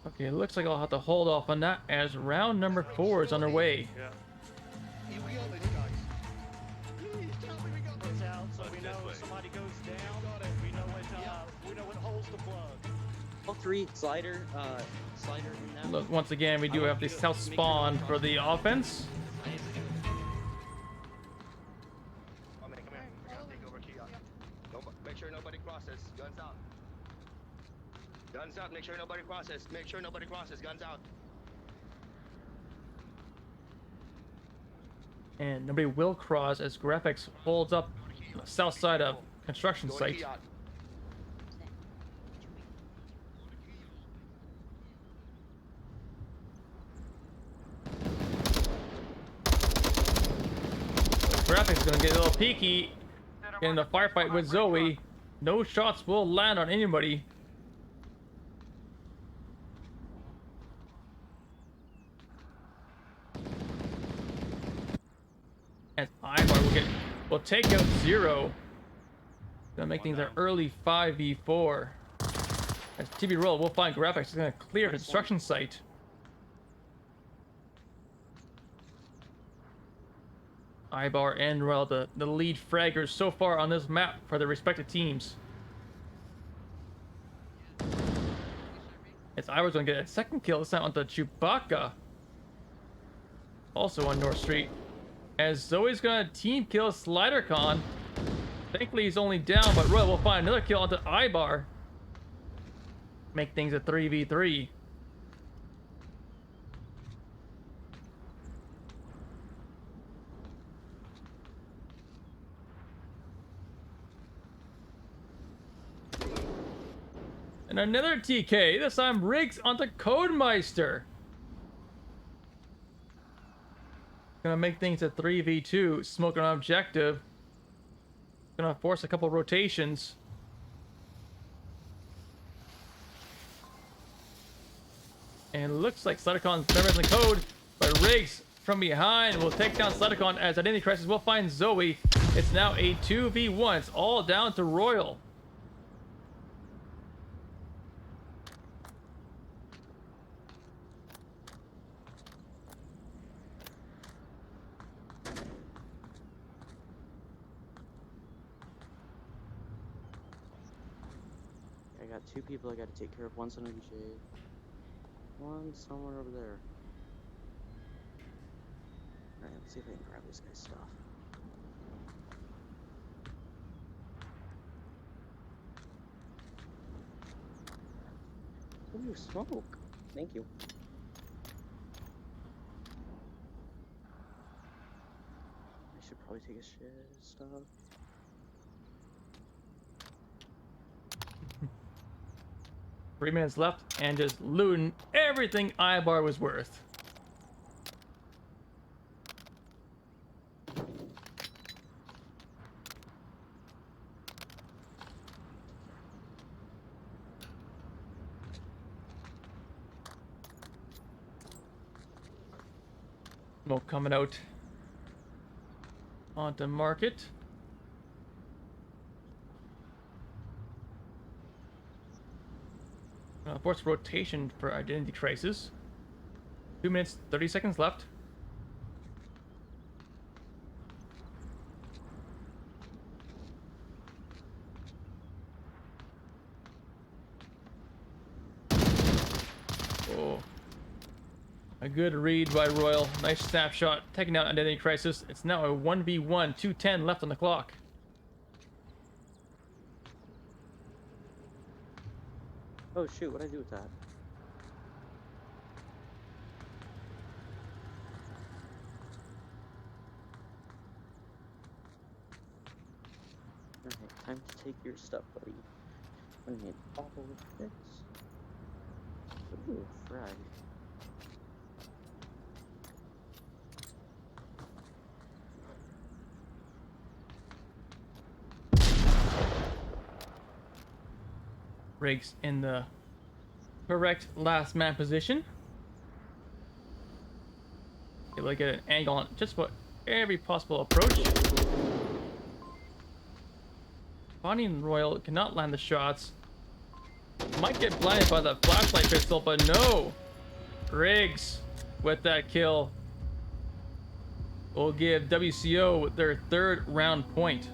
Okay, it looks like I'll have to hold off on that as round number 4 is underway. Yeah. Here we got this, guys. Please tell me we got this. Puts out so we This know way. if somebody goes down. We know what holes to plug. All three slider in that. Look, once again, we do have the south spawn for the offense. Oh man, come here. We're gonna take over Kiat. Make sure nobody crosses. Guns out. Guns out. Make sure nobody crosses. Make sure nobody crosses. Guns out. And nobody will cross as graphics holds up on the south side of construction Go to site. Kiat. Graphics is gonna get a little peeky in the firefight with Zoe. No shots will land on anybody. As Ivar will take out Zero. Gonna make things an early 5v4. As TB roll, we'll find graphics is gonna clear construction site. Ibar and Royal, the lead fraggers so far on this map for their respective teams. It's Ivar's gonna get a second kill this time onto Chewbacca. Also on North Street. As Zoe's gonna team kill SliderCon. Thankfully he's only down, but Royal will find another kill onto Ibar. Make things a 3v3. And another TK, this time Riggs onto Codemeister. Gonna make things a 3v2, smoking on objective. Gonna force a couple rotations. And looks like SliderCon's members in the code, but Riggs from behind will take down SliderCon as Identity Crisis will find Zoe. It's now a 2v1, it's all down to Royal. I got two people I gotta take care of. One's on VJ. One's somewhere over there. Alright, let's see if I can grab this guy's stuff. Ooh, smoke. Thank you. I should probably take a shit stuff. Three minutes left and just looting everything Ibar was worth. Smoke coming out onto market. Force rotation for Identity Crisis. 2 minutes, 30 seconds left. Oh. A good read by Royal. Nice snapshot. Taking out Identity Crisis. It's now a 1v1. 2:10 left on the clock. Oh shoot, what'd I do with that? Alright, time to take your stuff, buddy. I'm gonna need all of this. Ooh, frag. Riggs in the correct last man position. Able to get an angle on just about every possible approach. Bonnie and Royal cannot land the shots. Might get blinded by the flashlight pistol, but no. Riggs with that kill will give WCO their 3rd round point.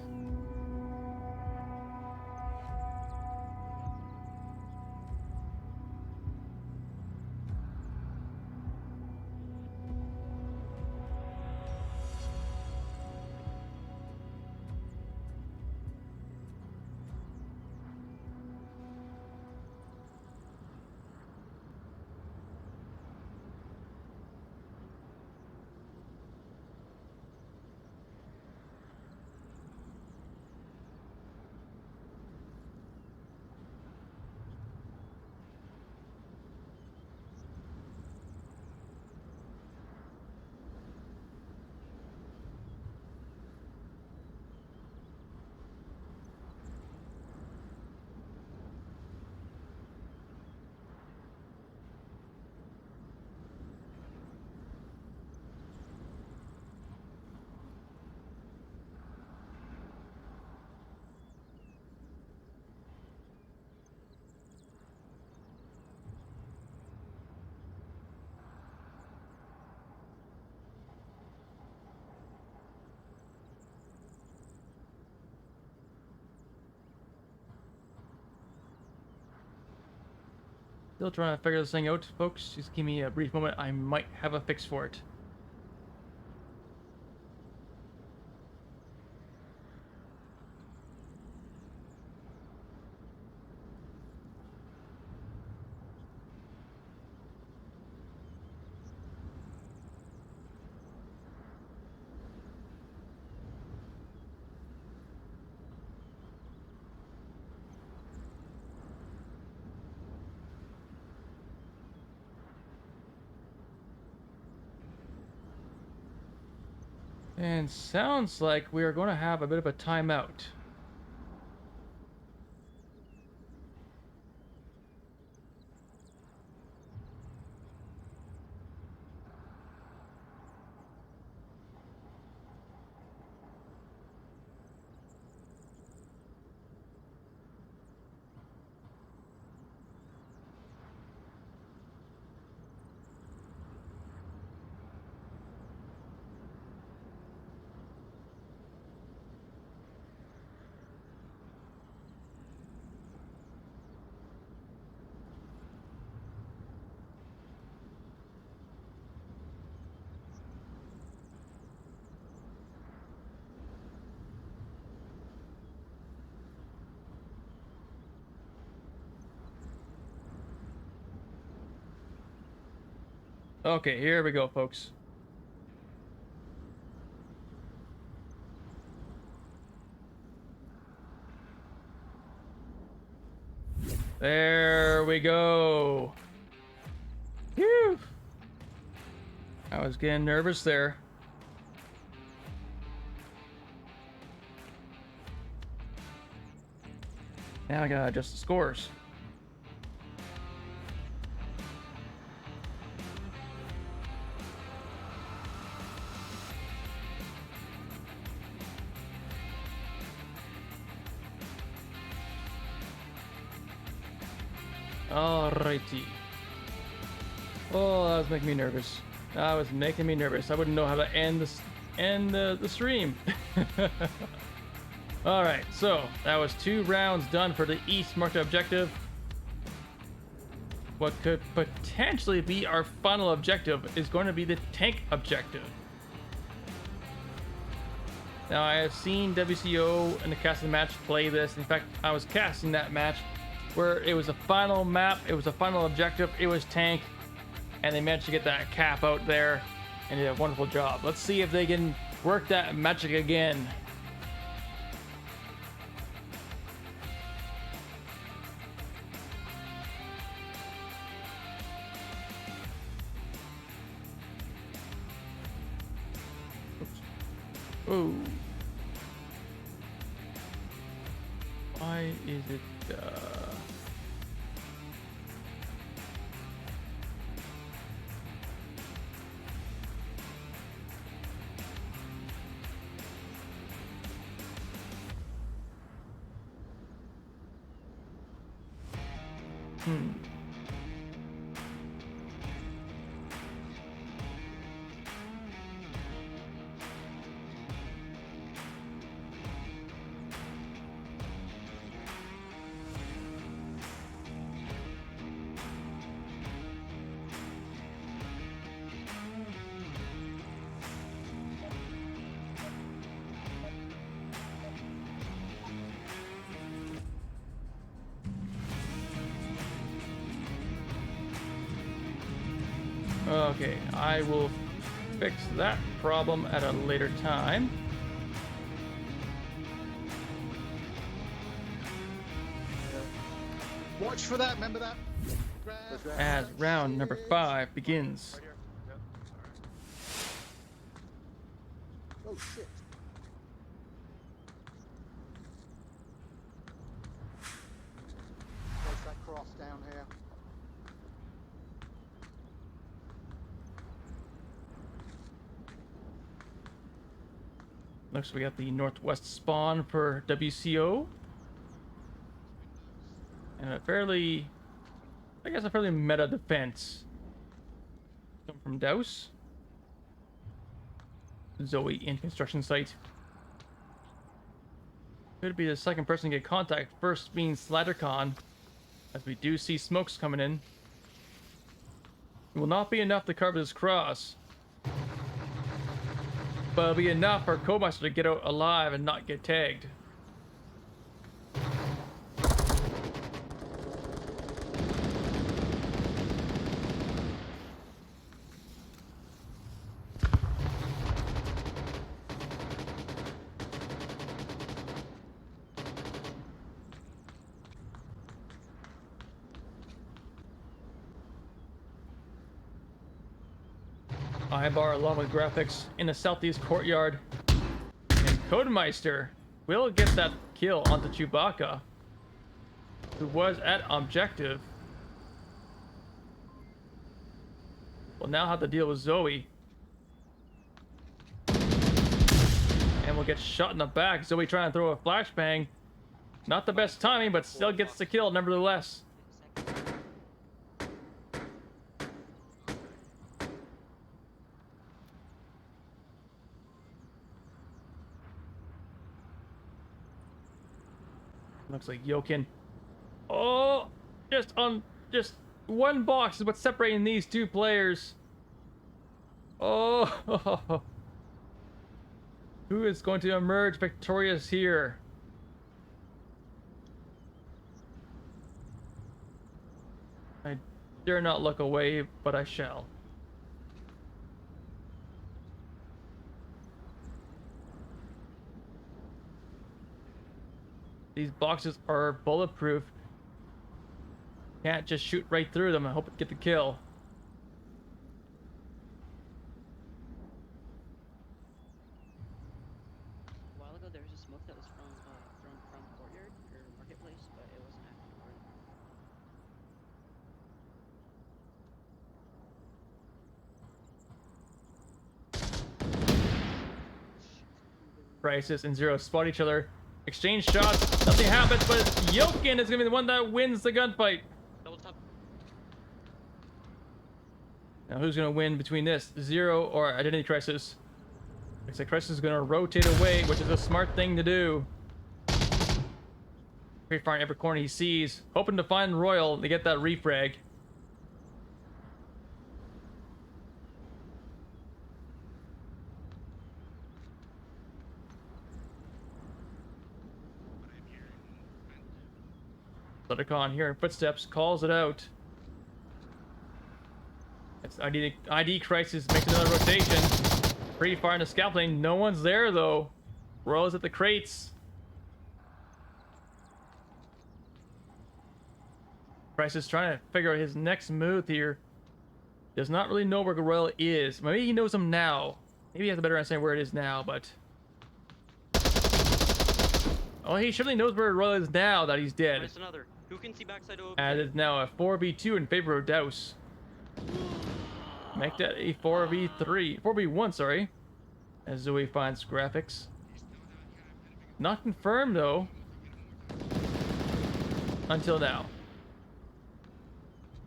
Still trying to figure this thing out, folks. Just give me a brief moment. I might have a fix for it. And sounds like we are going to have a bit of a timeout. Okay, here we go, folks. There we go. Phew. I was getting nervous there. Now I gotta adjust the scores. Alrighty. Oh, that was making me nervous. That was making me nervous. I wouldn't know how to end the stream. All right, so that was 2 rounds done for the East market objective. What could potentially be our final objective is going to be the tank objective. Now, I have seen WCO in the casting match play this. In fact, I was casting that match where it was a final map, it was a final objective, it was tank, and they managed to get that cap out there and did a wonderful job. Let's see if they can work that magic again. Oops. Oh. Why is it Okay, I will fix that problem at a later time. Watch for that, remember that? As round number 5 begins. Right here. Yep. All right. Oh shit. Where's that cross down here? Looks like we got the northwest spawn for WCO. And a fairly meta defense. Come from Douse. Zoe in construction site. Could be the second person to get contact, first being SlatterCon, as we do see smokes coming in. It will not be enough to cover this cross, but it'll be enough for Codemaster to get out alive and not get tagged. Ibar along with graphics in the southeast courtyard. And Codemeister will get that kill onto Chewbacca, who was at objective. We'll now have to deal with Zoe. And we'll get shot in the back. Zoe trying to throw a flashbang. Not the best timing, but still gets the kill nevertheless. Looks like Yokin. Oh, just one box is what's separating these two players. Oh, who is going to emerge victorious here? I dare not look away, but I shall. These boxes are bulletproof. Can't just shoot right through them and hope to get the kill. A while ago, there was a smoke that was thrown from courtyard or marketplace, but it wasn't afterward. Crisis and Zero spot each other. Exchange shots. Nothing happens, but Yokin is going to be the one that wins the gunfight. Double top. Now, who's going to win between this? Zero or Identity Crisis? Looks like Crisis is going to rotate away, which is a smart thing to do. Pretty far in every corner he sees. Hoping to find Royal to get that refrag. SlatterCon hearing footsteps, calls it out. It's ID Crisis makes another rotation. Pretty far in the scalping. No one's there though. Royal's at the crates. Crisis trying to figure out his next move here. Does not really know where Royal is. Maybe he knows him now. Maybe he has a better understanding where it is now, but... Oh, he surely knows where Royal is now that he's dead. Nice, another. Who can see backside over? And it's now a 4v2 in favor of Douse. Make that a 4v1, sorry. As Zoe finds graphics. Not confirmed though. Until now.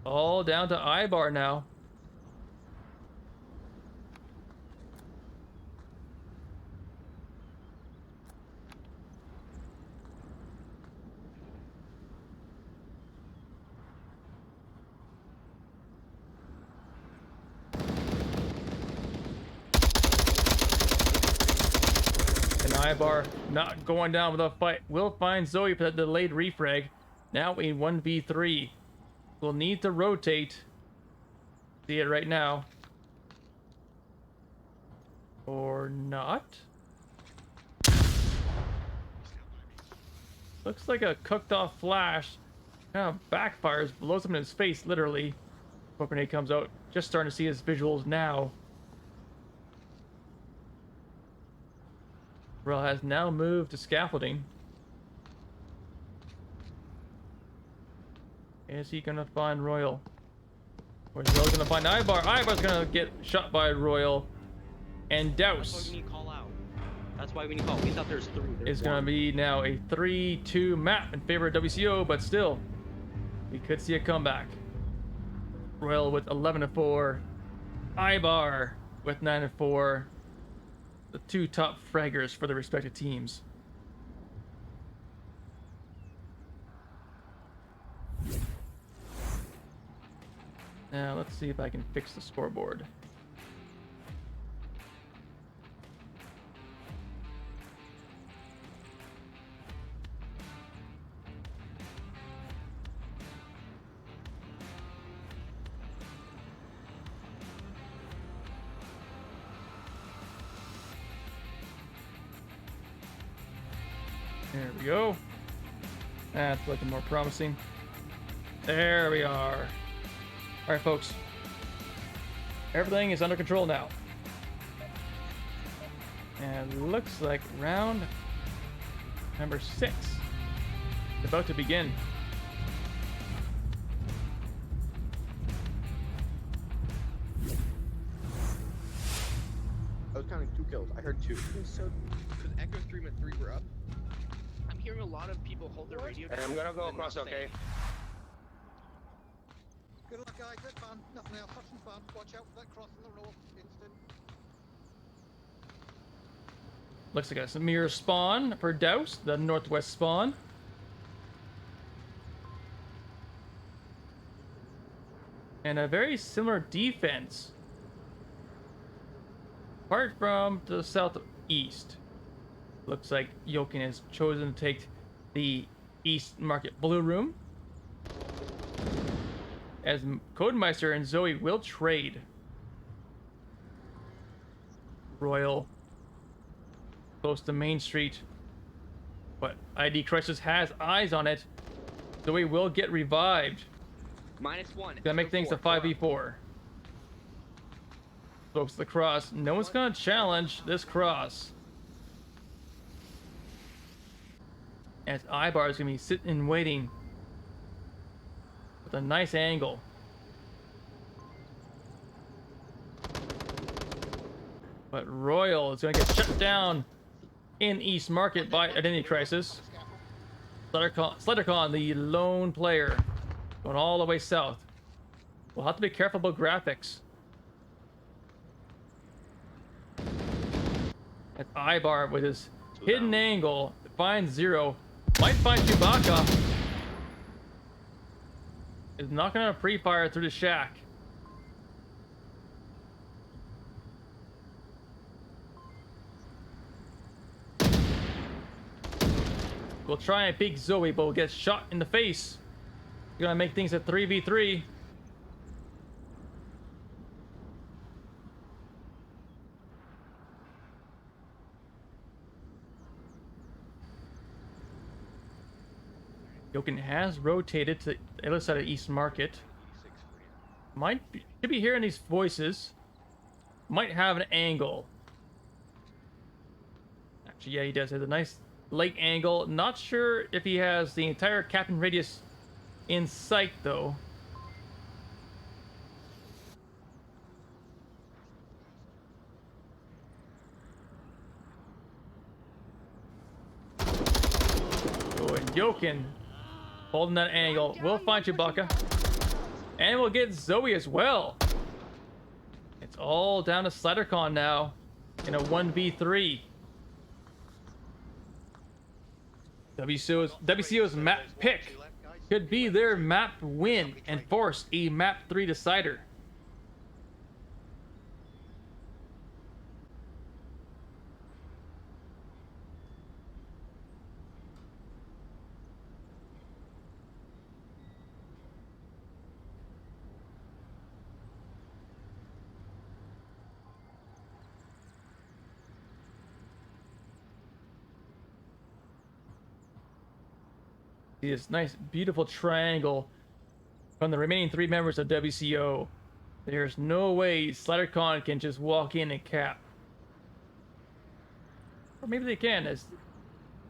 All down to Ibar now. And Ibar not going down with a fight. Will find Zoe for that delayed refrag. Now a 1v3. We'll need to rotate. See it right now. Or not. Looks like a cooked off flash. Kind of backfires, blows him in his face, literally. Before grenade comes out. Just starting to see his visuals now. Royal has now moved to scaffolding. Is he gonna find Royal? Or is Royal gonna find Ibar? Ibar's gonna get shot by Royal. And That's Douse why we need call out. That's why we need call. We thought there's 3. There's is gonna one. be now a 3-2 map in favor of WCO, but still, we could see a comeback. Royal with 11-4. Ibar with 9-4. The 2 top fraggers for the respective teams. Now let's see if I can fix the scoreboard. There we go. That's looking more promising. There we are. All right, folks. Everything is under control now. And it looks like round number 6 is about to begin. I was counting 2 kills. I heard 2. So, because Echo 3 and 3 were up. I'm hearing a lot of people hold their radio. And I'm gonna go and across, not say okay? it. Good luck, guys. That's fun. Nothing else. Have some fun. Watch out for that cross in the north. Instant. Looks like a mirror spawn for Douse, the northwest spawn. And a very similar defense. Apart from the southeast. Looks like Jokin has chosen to take the East Market Blue Room. As Codemeister and Zoe will trade. Royal close to Main Street. But ID Crisis has eyes on it. Zoe will get revived. -1. Gonna make things a 5v4. Folks, the cross. No one's gonna challenge this cross. As Ibar is gonna be sitting and waiting with a nice angle. But Royal is gonna get shut down in East Market by Identity Crisis. Slendercon, the lone player, going all the way south. We'll have to be careful about graphics. At Ibar with his hidden angle finds Zero. Might find Chewbacca. Is not gonna pre-fire through the shack. We'll try and peek Zoe, but we'll get shot in the face. We're gonna make things a 3v3. Jokin has rotated to the other side of East Market. Should be hearing these voices. Might have an angle. Actually, yeah, he does have a nice lake angle. Not sure if he has the entire Captain Radius in sight, though. Oh, and Jokin holding that angle. We'll find Chewbacca. And we'll get Zoe as well. It's all down to SliderCon now in a 1v3. WCO's map pick could be their map win and force a map 3 decider. See this nice, beautiful triangle from the remaining 3 members of WCO. There's no way SliderCon can just walk in and cap. Or maybe they can, as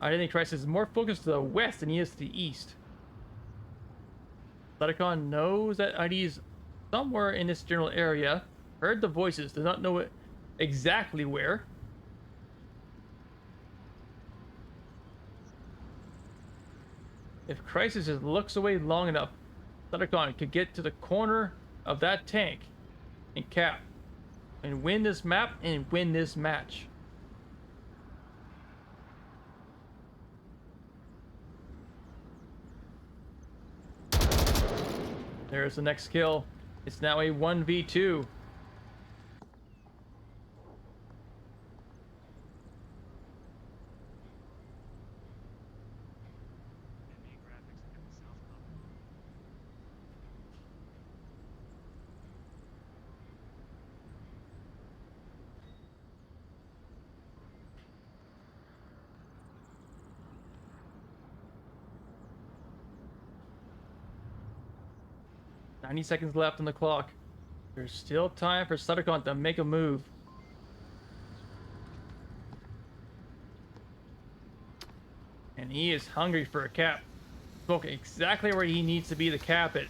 Identity Crisis is more focused to the west than he is to the east. SliderCon knows that ID is somewhere in this general area. Heard the voices, does not know it exactly where. If Crisis just looks away long enough, SliderCon could get to the corner of that tank and cap and win this map and win this match. There's the next kill. It's now a 1v2. "90 seconds left on the clock. There's still time for SliderCon to make a move." And he is hungry for a cap. Smoke exactly where he needs to be to cap it.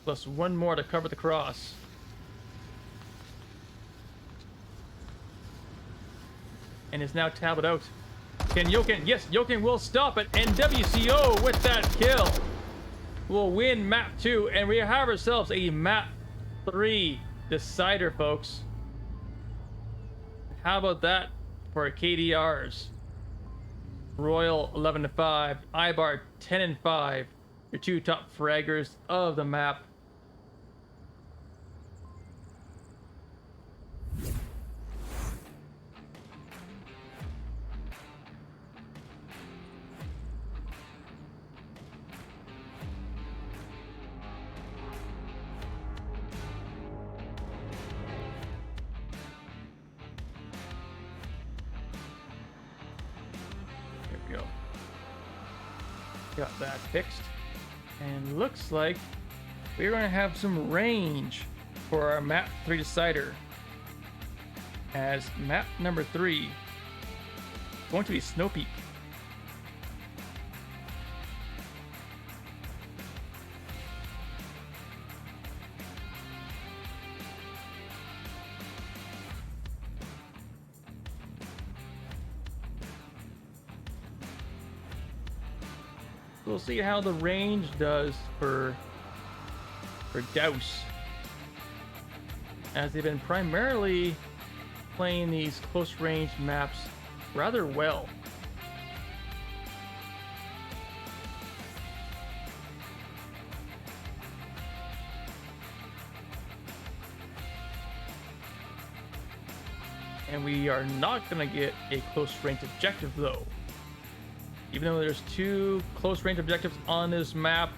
Plus 1 more to cover the cross. And is now tabbed out. Can Jokin? Yes, Jokin will stop it. And WCO with that kill will win map 2, and we have ourselves a map 3 decider, folks. How about that for KDRs? Royal 11-5, Ibar 10-5, your 2 top fraggers of the map. Got that fixed, and looks like we're going to have some range for our map 3 decider, as map number 3 is going to be Snow Peak. We'll see how the range does for Douse, as they've been primarily playing these close range maps rather well. And we are not going to get a close range objective though. Even though there's 2 close range objectives on this map,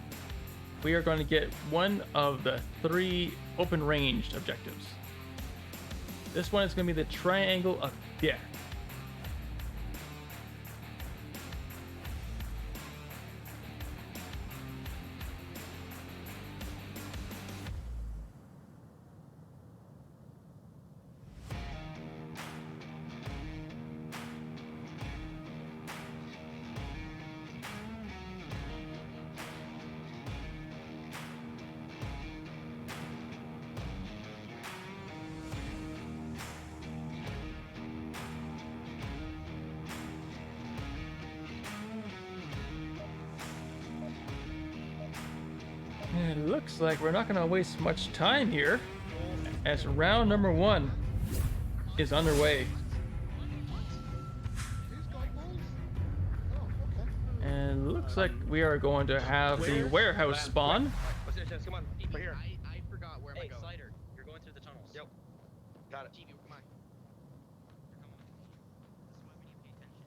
we are going to get 1 of the 3 open ranged objectives. This one is going to be the Triangle of Death. And it looks like we're not going to waste much time here, as round number 1 is underway. Who's got balls? Oh, okay. And it looks like we are going to have the warehouse spawn. What's it? Come on, over here. I forgot where am I Hey, going. Slider, you're going through the tunnels. Yep. Got it. TV, come on. Come on. This is why we need to pay attention.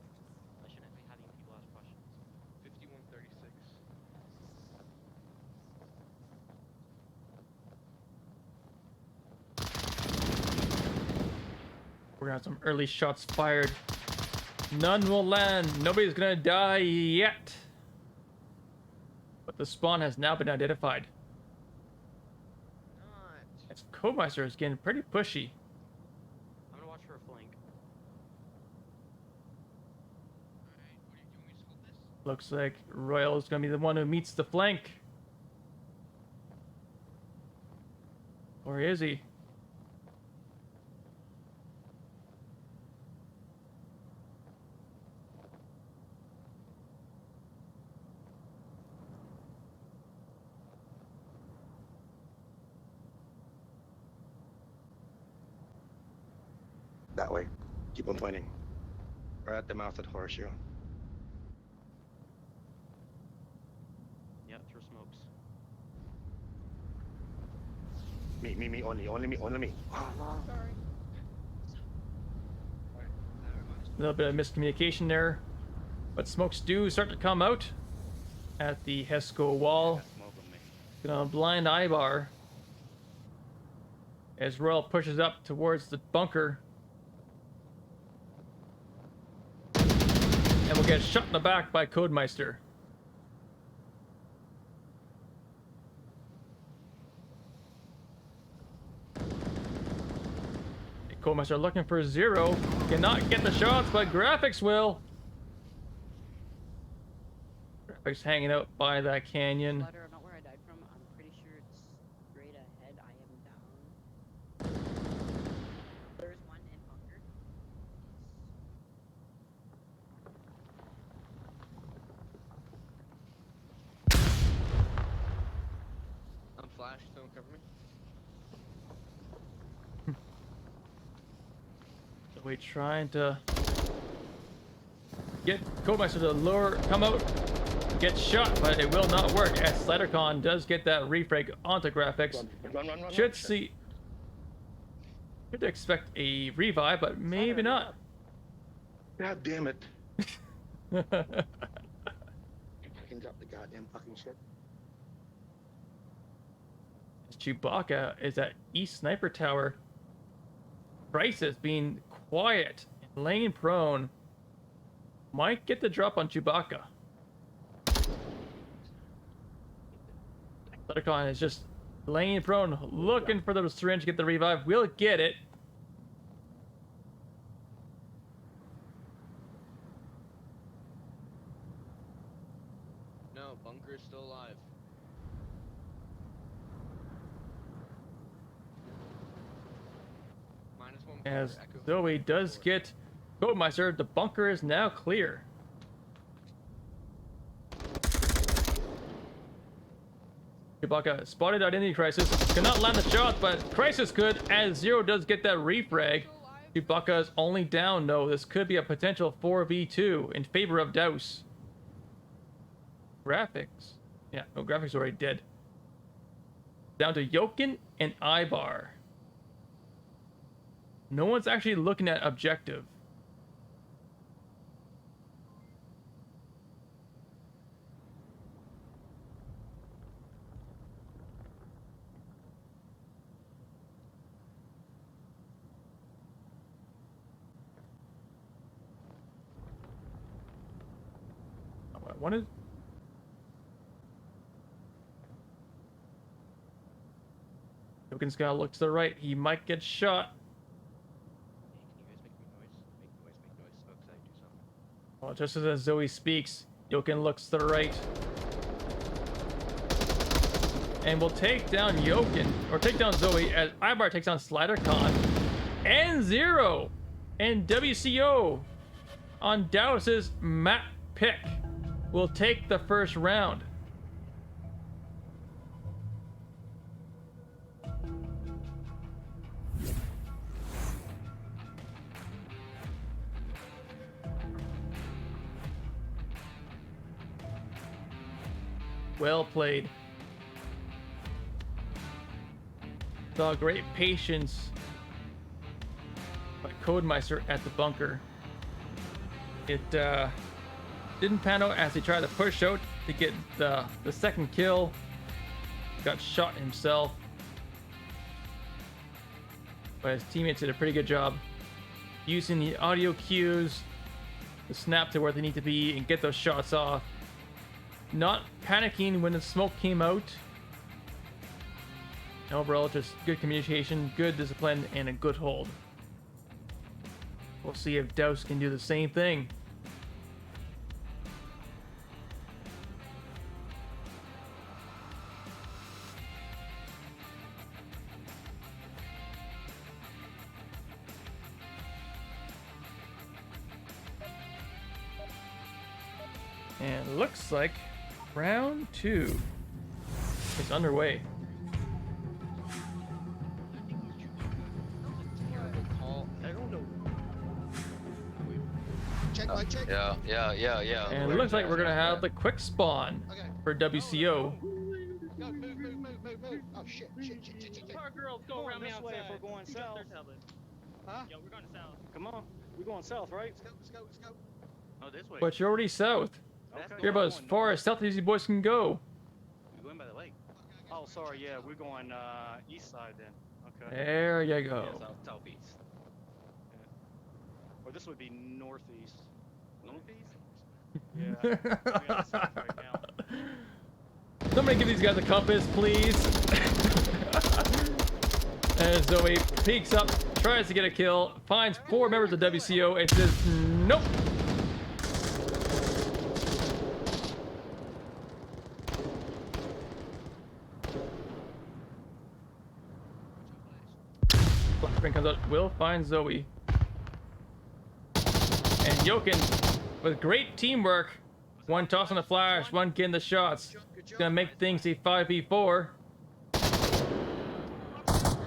I shouldn't be having people ask questions. 5136. We're gonna have some early shots fired. None will land. Nobody's gonna die yet. But the spawn has now been identified. Not. As Codemeister is getting pretty pushy. I'm gonna watch for a flank. Alright, what do you want me to hold this? Looks like Royal is gonna be the one who meets the flank. Or is he? That way. Keep on pointing. Right at the mouth of the horseshoe. Yeah, through smokes. Me, only me. Sorry. A little bit of miscommunication there. But smokes do start to come out at the Hesco wall. Smoke on me. Gonna blind Ibar as Royal pushes up towards the bunker. And we'll get shot in the back by Codemeister. Codemeister looking for 0. Cannot get the shots, but Graphics will. Graphics hanging out by that canyon. Slider, I'm not where I died from. I'm pretty sure it's straight ahead. I am down. There's one in bunker. I'm flash, don't cover me. So we trying to get Codemeister to lure, come out, get shot, but it will not work as SliderCon does get that refrag onto Graphics. Run. Should see. Should expect a revive, but maybe not. God damn it. As Fucking drop the goddamn fucking shit. Chewbacca is at East Sniper Tower. Crisis being quiet and laying prone. Might get the drop on Chewbacca. SliderCon is just laying prone, looking for the syringe to get the revive. We'll get it. No, bunker is still alive. -1 As bunker, echo Zoe does get Codemeister, the bunker is now clear. Chewbacca spotted Identity Crisis. Cannot land the shot, but Crisis could, as 0 does get that refrag. Chewbacca is only down. No, this could be a potential 4v2 in favor of Douse. Graphics. Yeah, no, Graphics already dead. Down to Yokin and Ibar. No one's actually looking at objective. What I wanted. Yokin's gotta look to the right. He might get shot. Hey, can you guys make noise? Make noise. Smokes, I do something. Well, just as Zoe speaks, Yokin looks to the right. And we'll take down Yokin, or take down Zoe, as Ibar takes on SliderCon. And 0! And WCO on Douse's map pick will take the first round. Well played. Saw great patience by Codemeister at the bunker. It didn't pan out as he tried to push out to get the second kill. Got shot himself. But his teammates did a pretty good job using the audio cues to snap to where they need to be and get those shots off. Not panicking when the smoke came out. Overall, just good communication, good discipline, and a good hold. We'll see if Douse can do the same thing. And looks like round 2 is underway. I don't know. Check, right, check. Yeah. And it looks like we're gonna have the quick spawn Okay. for WCO. Go, move. Oh, shit. Car girls go around me this way if outside. we're going Who got south. their tablet? Huh? Yo, we're going south. Come on. We're going south, right? Let's go. Oh, this way. But you're already south. Okay. You're about as far as south as you boys can go. We're going by the lake. Oh, sorry. Yeah, we're going east side then. Okay. There you go. Southeast. Or this would be northeast. Northeast? Yeah. We're on south right now. Somebody give these guys a compass, please. As Zoe peeks up, tries to get a kill, finds 4 members of WCO, and says, nope. Flashbang comes out, Will finds Zoe. And Jokin, with great teamwork, one toss on the flash, one getting the shots. Gonna make things a 5v4.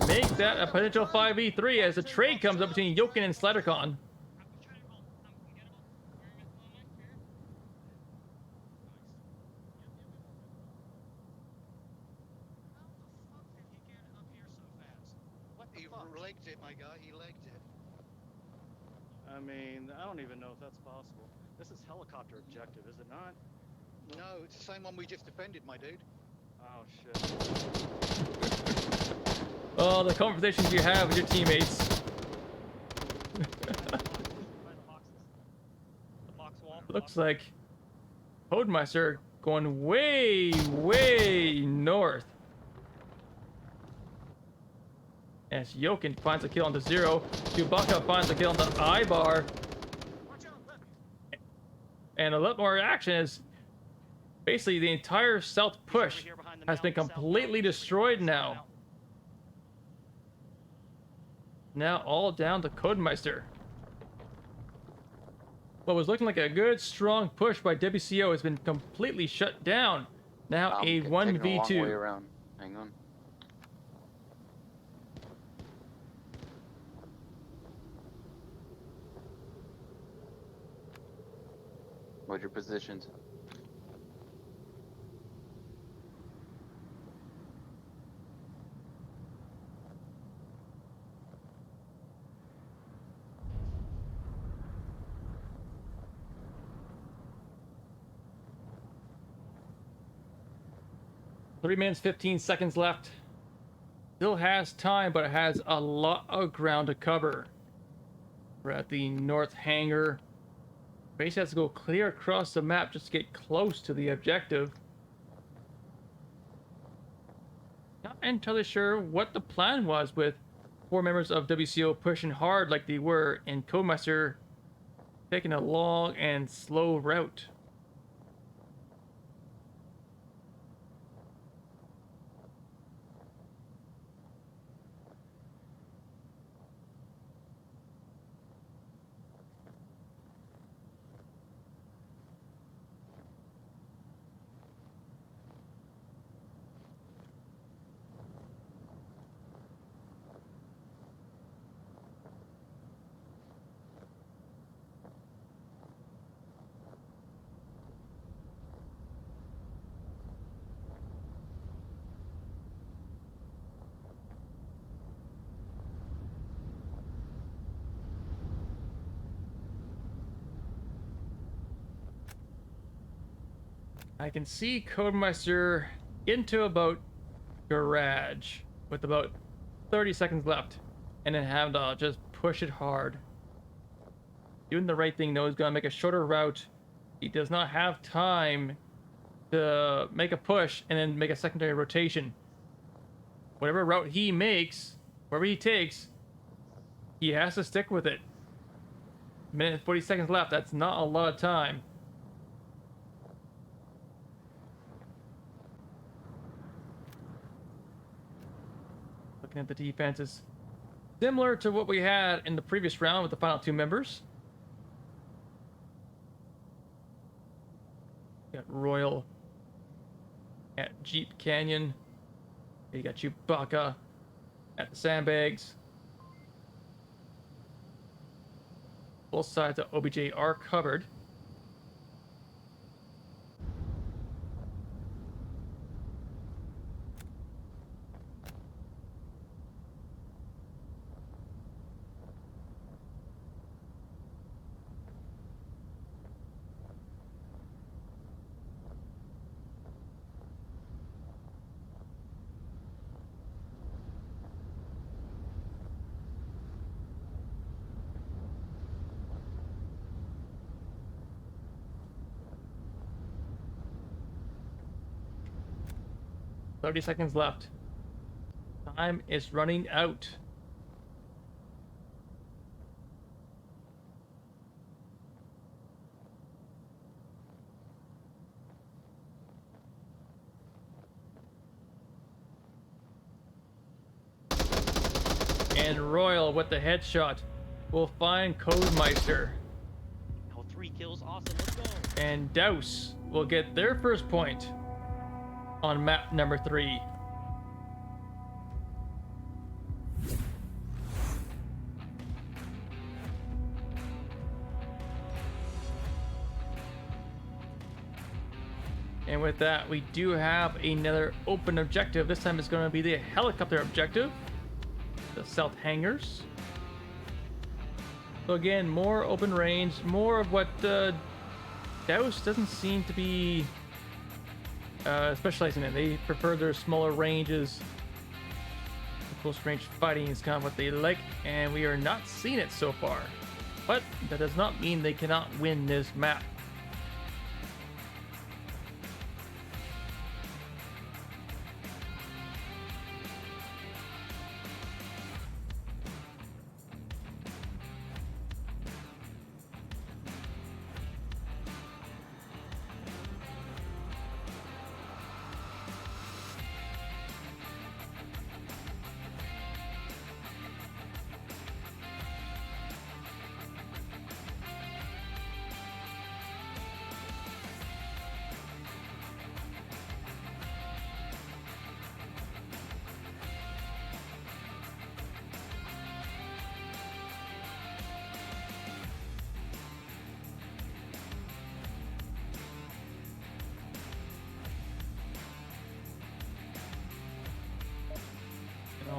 Make that a potential 5v3 as the trade comes up between Jokin and Slattercon. He legged it, my guy. He legged it. I mean, I don't even know if that's possible. This is helicopter objective, is it not? No, it's the same one we just defended, my dude. Oh, shit. Oh, the conversations you have with your teammates. Looks like Hodemeister going way north. As Jokin finds a kill on the 0. Chewbacca finds a kill on the I-bar. And a lot more action is basically the entire south push has been completely destroyed now. Now all down to Codemeister. What was looking like a good, strong push by WCO has been completely shut down. Now a 1v2. Way around. Hang on. What's your positions? Three minutes, 15 seconds left. Still has time, but it has a lot of ground to cover. We're at the north hangar. Base has to go clear across the map just to get close to the objective. Not entirely sure what the plan was with 4 members of WCO pushing hard like they were, and Codemeister taking a long and slow route. I can see Codemeister into about garage with about 30 seconds left, and then have to just push it hard. Doing the right thing though is gonna make a shorter route. He does not have time to make a push and then make a secondary rotation. Whatever route he makes, wherever he takes, he has to stick with it. Minute and 40 seconds left. That's not a lot of time. Looking at the defenses, similar to what we had in the previous round with the final two members. Got Royal at Jeep Canyon. You got Chewbacca at the sandbags. Both sides of OBJ are covered. $30 left. Time is running out. And Royal with the headshot will find Codemeister. Oh, 3 kills. Awesome. Let's go. And Douse will get their first point on map number 3. And with that, we do have another open objective. This time it's going to be the helicopter objective, the South Hangars. So again, more open range, more of what Douse doesn't seem to be specializing in. They prefer their smaller ranges. Close range fighting is kind of what they like, and we are not seeing it so far. But that does not mean they cannot win this map.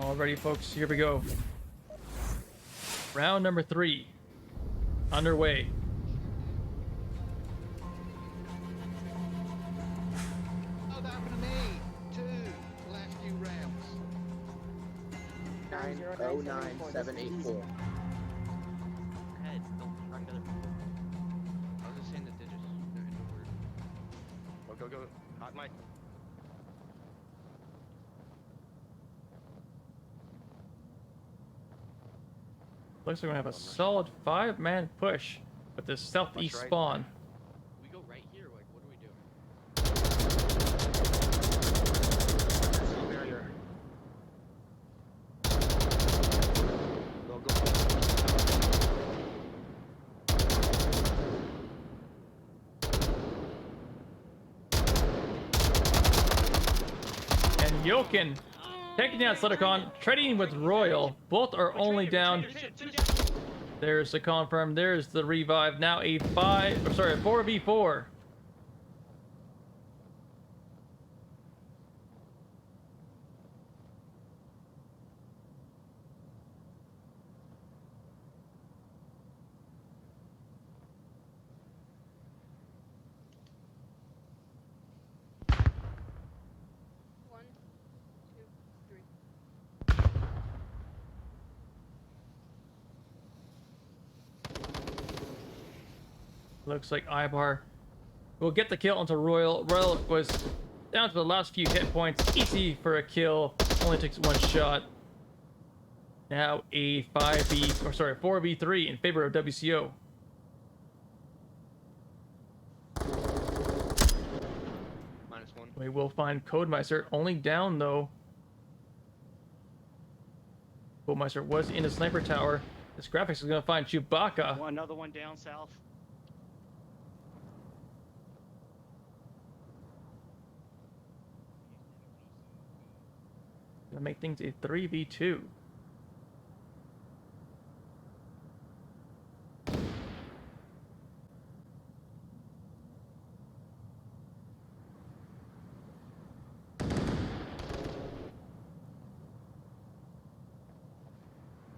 Alrighty, folks, here we go. Round number 3 underway. Oh, that happened to me. 2 last few rounds. 909784. Heads. Don't run to the. I was just saying the digits. They're in the word. Go, go, go. Hot mic. Looks like we're gonna have a solid 5-man push with this southeast right. spawn. We go right here. Like, what do we do? Barrier. Go, go. And Yokin taking down Sliticon, trading with Royal. Both are only down. There's the confirm. There's the revive. Now a 4v4. Looks like Ibar will get the kill onto Royal. Royal was down to the last few hit points. Easy for a kill. Only takes one shot. Now a 4v3 in favor of WCO. -1. We will find Codemeister, only down though. Codemeister was in the sniper tower. This graphics is going to find Chewbacca. Another one down south. Gonna make things a 3v2.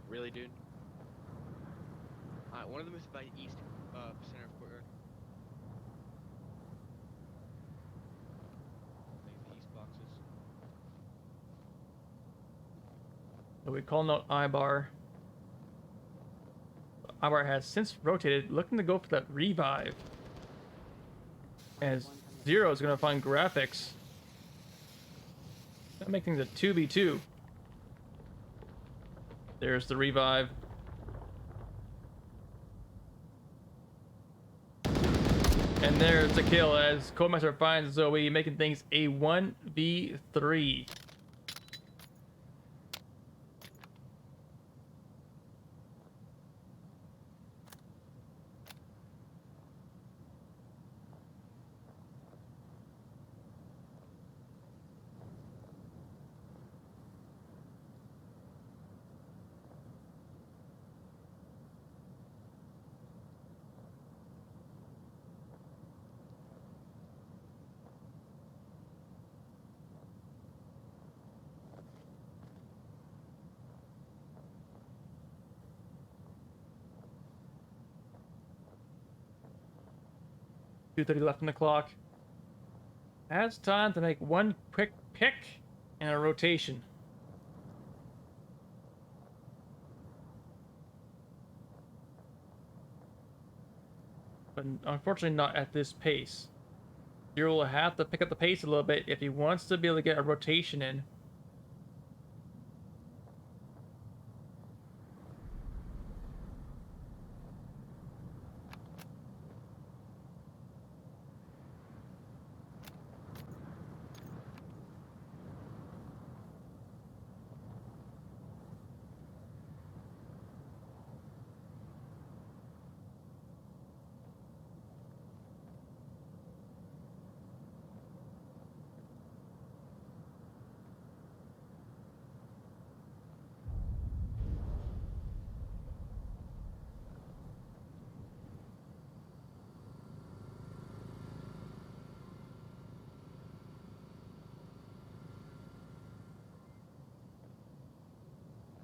Really, dude? Alright, one of them is by east center of courtyard. These east boxes. So we call out Ibar. Ibar has since rotated, looking to go for that revive. As Zero is going to find graphics. That makes things a 2v2. There's the revive. And there's the kill as Codemeister finds Zoe, making things a 1v3. .230 left on the clock. Has time to make one quick pick and a rotation. But unfortunately not at this pace. Zero will have to pick up the pace a little bit if he wants to be able to get a rotation in.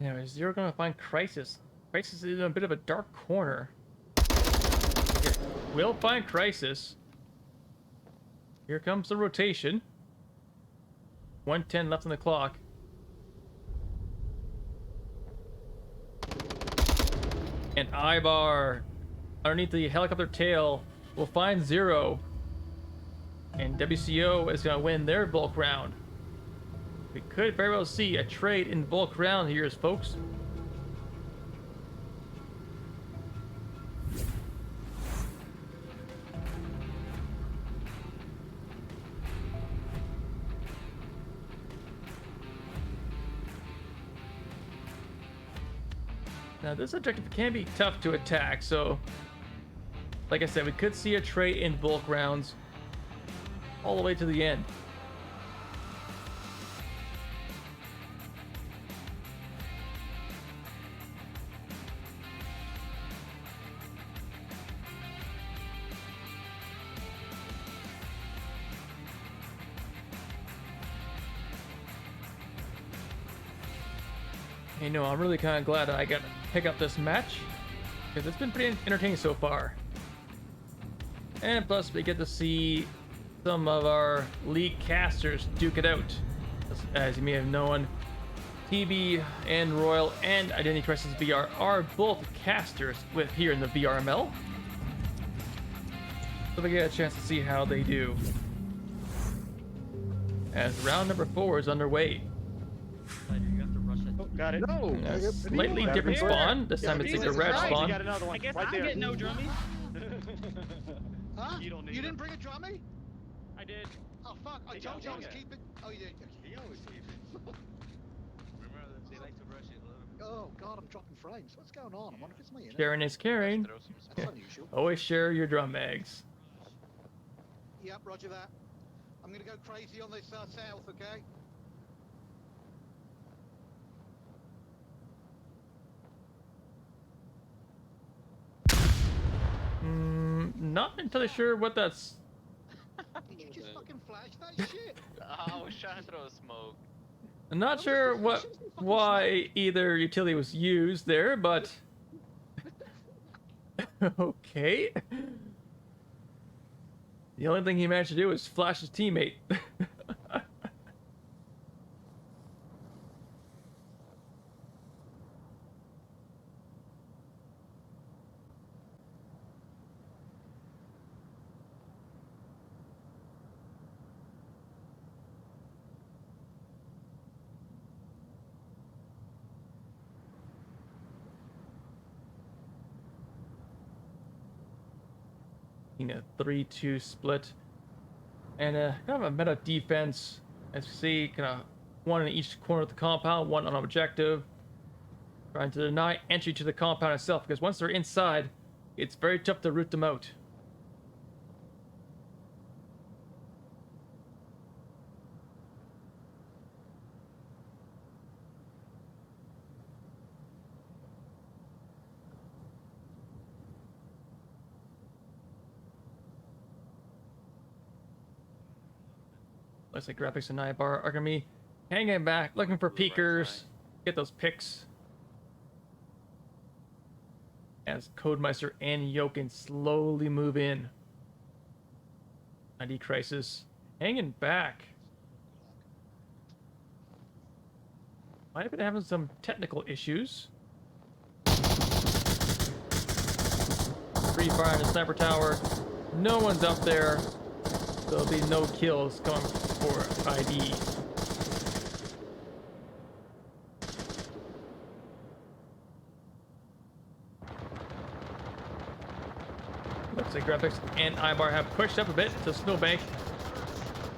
Anyways, you're gonna find Crisis. Crisis is in a bit of a dark corner. Okay, we'll find Crisis. Here comes the rotation. 110 left on the clock. And Ibar, underneath the helicopter tail, will find Zero. And WCO is gonna win their bulk round. We could very well see a trade in bulk round here, folks. Now this objective can be tough to attack, so like I said, we could see a trade in bulk rounds all the way to the end. You know, I'm really kind of glad I got to pick up this match, because it's been pretty entertaining so far. And plus, we get to see some of our league casters duke it out. As you may have known, TB and Royal and Identity Crisis VR are both casters with here in the VRML. so they get a chance to see how they do. As round number 4 is underway. Spider, you have to rush that. Oh, got it. No. A slightly different spawn. This time it's like a red Christ, you spawn. got another one. I guess right I'm there. getting no drummy. Huh? You don't need You it. didn't bring a drummy? I did. Oh fuck! I He told you I got was one. keeping. Oh, you did. He always keep it. Remember, they like to rush it a little bit. Oh god, I'm dropping frames. What's going on? I wonder if it's me. Sharing is caring. Throw some That's unusual. Always share your drum bags. Yep, roger that. I'm gonna go crazy on this south, okay? Not entirely sure what that's. Did you just fucking flash that shit? I was trying to throw a smoke. I'm not sure why either utility was used there, but okay. The only thing he managed to do was flash his teammate. A 3-2 split, and kind of a meta defense. As you see, kind of one in each corner of the compound, one on objective, trying to deny entry to the compound itself. Because once they're inside, it's very tough to root them out. Looks like graphics and Ibar are gonna be hanging back, looking for peekers, get those picks. As Codemeister and Jokin slowly move in. ID Crisis hanging back. Might have been having some technical issues. Free fire in the sniper tower. No one's up there. There'll be no kills coming for ID. Looks like graphics and Ibar have pushed up a bit to Snowbank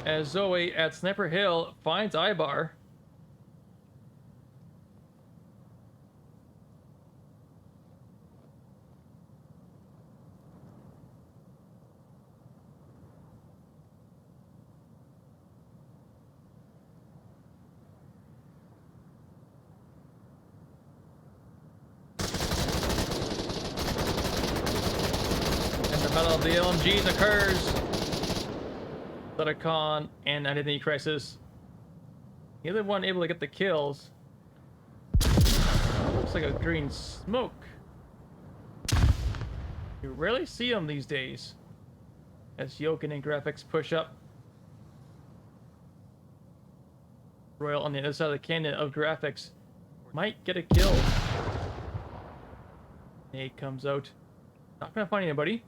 as Zoe at Sniper Hill finds Ibar. Battle of the LMGs occurs. Con and Identity Crisis. Neither one able to get the kills. Looks like a green smoke. You rarely see them these days. As Jokin and graphics push up. Royal on the other side of the canyon of graphics might get a kill. Nate comes out. Not gonna find anybody.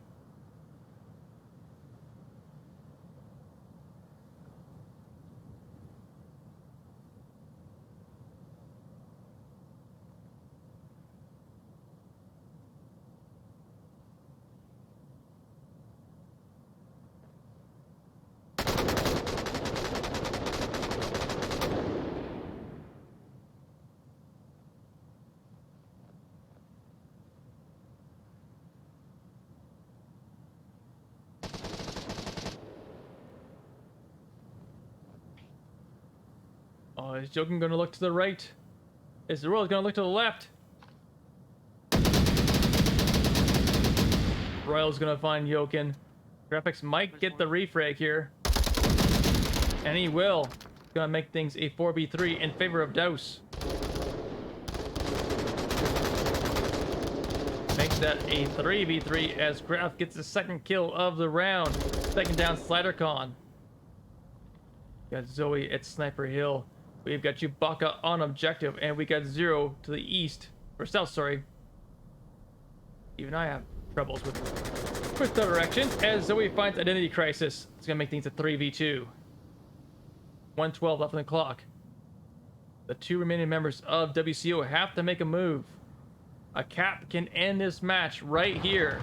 Oh, is Jokin gonna look to the right? Is the Royal gonna look to the left? Royal's gonna find Jokin. Graphics might get the refrag here. And he will. Gonna make things a 4v3 in favor of Douse. Makes that a 3v3 as Graph gets the second kill of the round. Taking down SliderCon. Got Zoe at Sniper Hill. We've got Chewbacca on objective, and we got Zero to the east. Or south, sorry. Even I have troubles with Quick direction as Zoe finds identity crisis. It's gonna make things a 3v2. 1:12 left on the clock. The 2 remaining members of WCO have to make a move. A cap can end this match right here.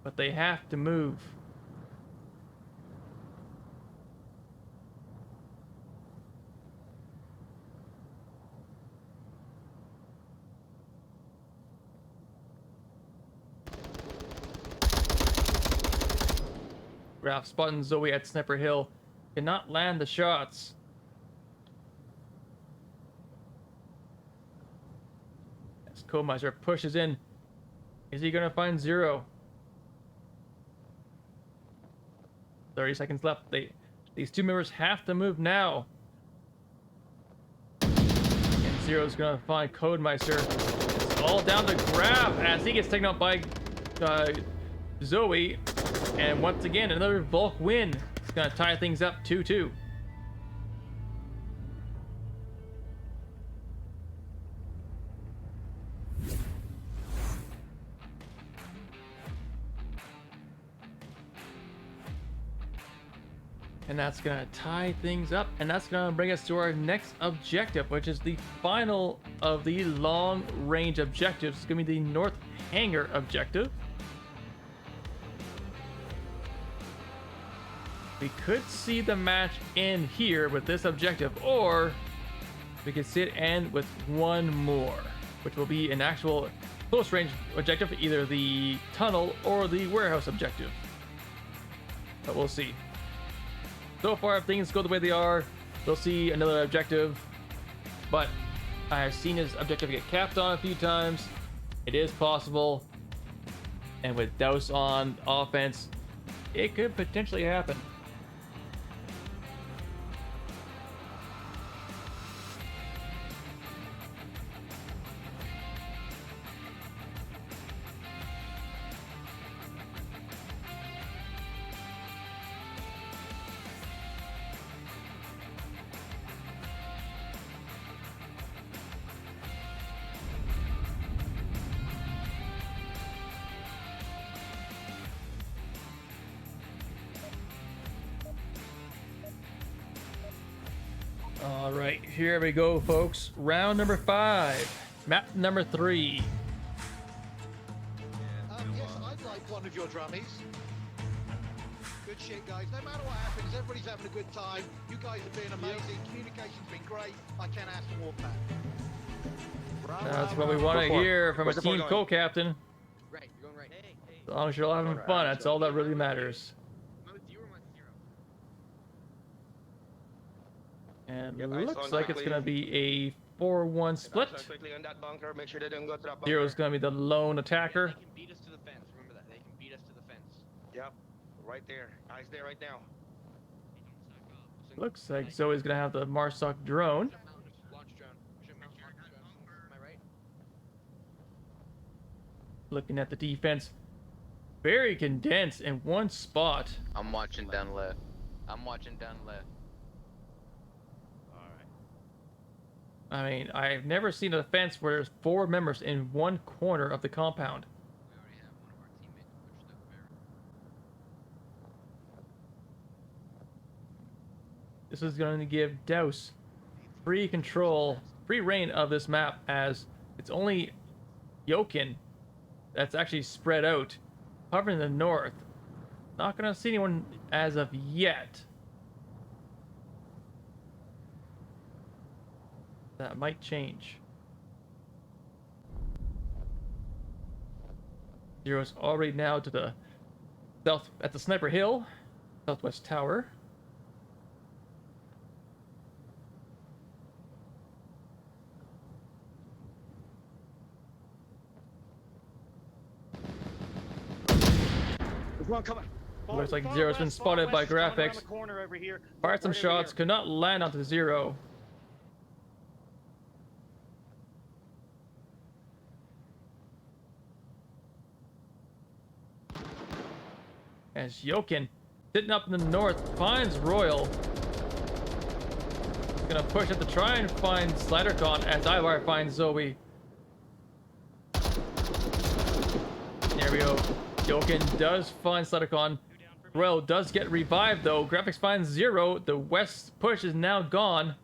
But they have to move. Ralph spotting Zoe at Sniper Hill. Cannot land the shots. As Comeister pushes in. Is he gonna find Zero? 30 seconds left. These 2 members have to move now. And Zero's gonna find Codemeister. It's all down to Grab as he gets taken out by Zoe. And once again, another bulk win. It's gonna tie things up 2-2. And that's gonna tie things up, and that's gonna bring us to our next objective, which is the final of the long range objectives. It's gonna be the North Hangar objective. We could see the match end here with this objective, or we could see it end with one more, which will be an actual close range objective, either the tunnel or the warehouse objective. But we'll see. So far, if things go the way they are, we'll see another objective. But I've seen his objective get capped on a few times. It is possible. And with Douse on offense, it could potentially happen. All right, here we go, folks. Round number 5, map number 3. Yes, I'd like one of your drummies. Good shit, guys. No matter what happens, everybody's having a good time. You guys have been amazing. Communication's been great. I can't ask for more back. That's what we want to hear from a team co-captain. Right, you're going right. Hey, hey. As long as you're all having fun, that's all that really matters. And Yep, looks like it's gonna be a 4-1 split. Quickly on that bunker. Make sure they don't go to that bunker. Zero's gonna be the lone attacker. They can beat us to the fence. Remember that. They can beat us to the fence. Yep, right there. Eyes there right now. Looks like Zoe's gonna have the Marsoc drone. Launch drone. Am I right? Looking at the defense, very condensed in one spot. I'm watching down left. I'm watching down left. I mean, I've never seen a fence where there's 4 members in one corner of the compound. We already have one of our teammates pushed up there. This is going to give Douse free control, free reign of this map, as it's only Yokin that's actually spread out, covering the north. Not going to see anyone as of yet. That might change. Zero's already now to the south at the Sniper Hill, southwest tower. There's one coming. Looks like Zero's been spotted by graphics. Fired some shots, could not land onto Zero. As Yokin, sitting up in the north, finds Royal. Gonna push it to try and find SliderCon as Ivar finds Zoe. There we go. Jokin does find Sleticon. Royal does get revived though. Graphics finds 0. The West push is now gone.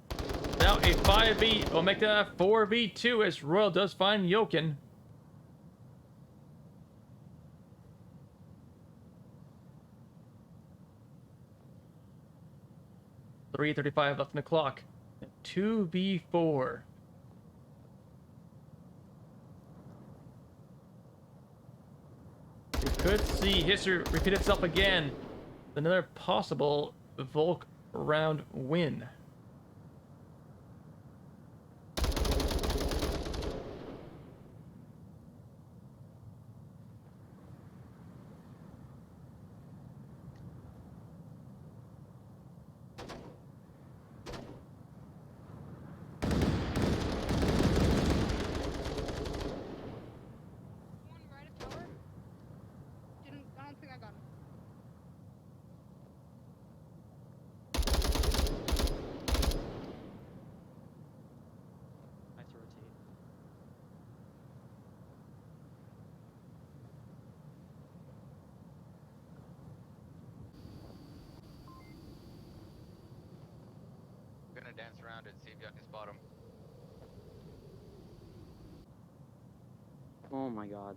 Now a 5v, will make that a 4v2 as Royal does find Jokin. .335 left in the clock. 2v4. We could see history repeat itself again. Another possible Volk round win. One right of tower. I don't think I got him. I have to rotate. I'm gonna dance around and see if y'all can spot him. Oh my god.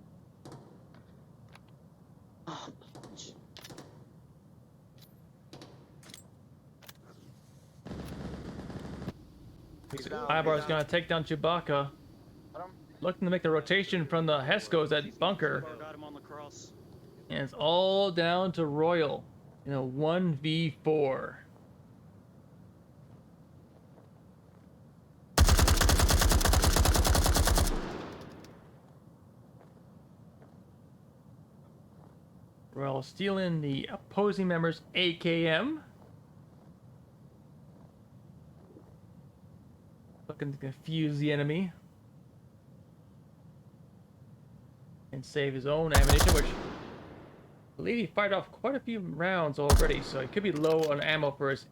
Oh, punch. Ibar's gonna take down Chewbacca. Looking to make the rotation from the Heskos at bunker. Got him on the cross. And it's all down to Royal in a 1v4. Royal stealing the opposing member's AKM. Looking to confuse the enemy. And save his own ammunition, which I believe he fired off quite a few rounds already, so he could be low on ammo for his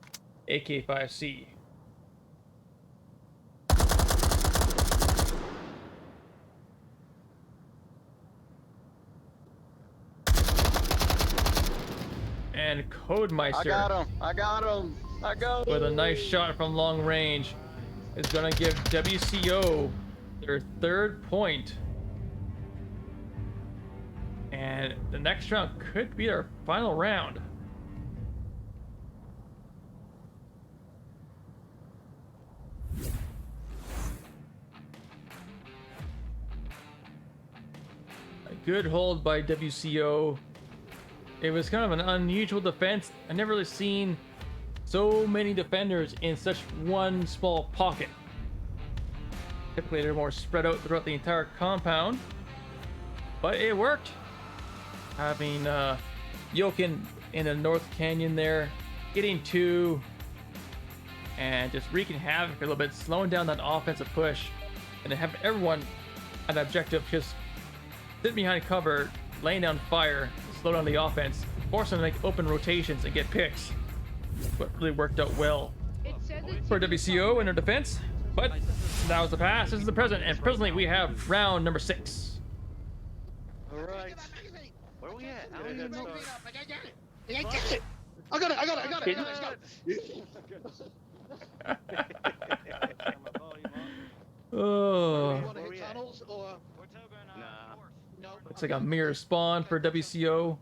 AK-5C. And Codemeister, I got him! I got him! I got him! with a nice shot from long range, is going to give WCO their 3rd point. And the next round could be our final round. A good hold by WCO. It was kind of an unusual defense. I've never really seen so many defenders in such one small pocket. Typically they're more spread out throughout the entire compound. But it worked. Having Jokin in the North Canyon there, getting 2, and just wreaking havoc a little bit, slowing down that offensive push, and to have everyone at objective just sit behind cover, laying down fire, slow down the offense, force them to make open rotations and get picks. What really worked out well It said that for WCO in their defense, but that was the past. This is the present, and presently we have round number 6. Alright. Where we at? I don't even know. I got it! I got it! I got it! I got it! I got it! I got it! Oh, You want to hit tunnels or? We're still going Nah. north. No. looks like a mirror spawn for WCO.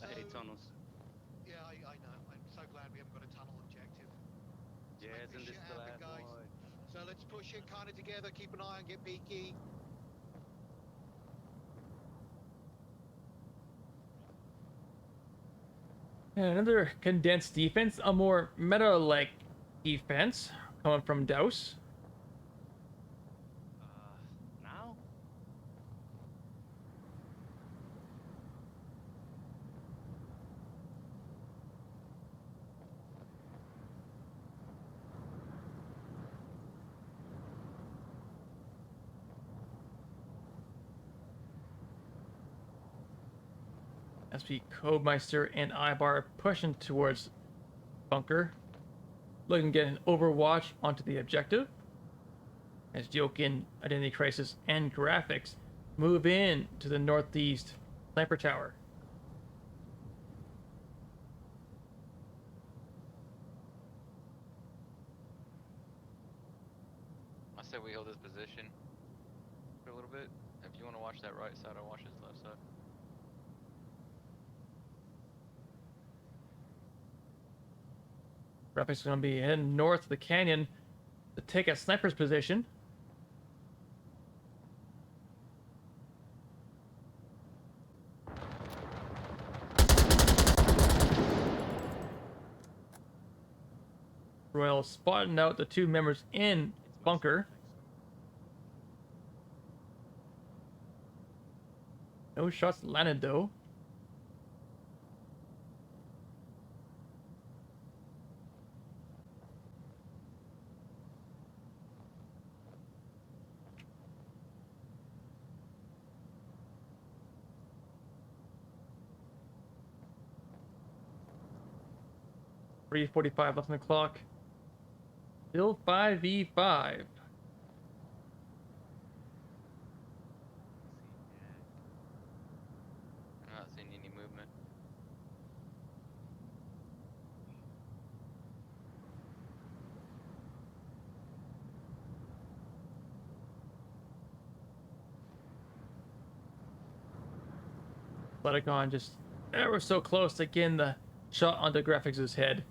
I hate tunnels. Yeah, I know. I'm so glad we haven't got a tunnel objective. Yeah, Let's isn't make this shit the happen, last guys. one? So let's push it kind of together, keep an eye on, get peeky. And another condensed defense, a more meta-like defense coming from Douse. Now? SP Codemeister and Ibar pushing towards bunker. Looking to get an overwatch onto the objective. As Jokin, Identity Crisis, and Graphics move in to the northeast sniper tower. I say we hold this position for a little bit. If you want to watch that right side, I'll watch this left side. Graphics going to be heading north of the canyon to take a sniper's position. Royal spotting out the two members in bunker. No shots landed though. .45 left on the clock. Still 5v5. I'm not seeing any movement. Leticon just ever so close to getting the shot onto Graphics' head.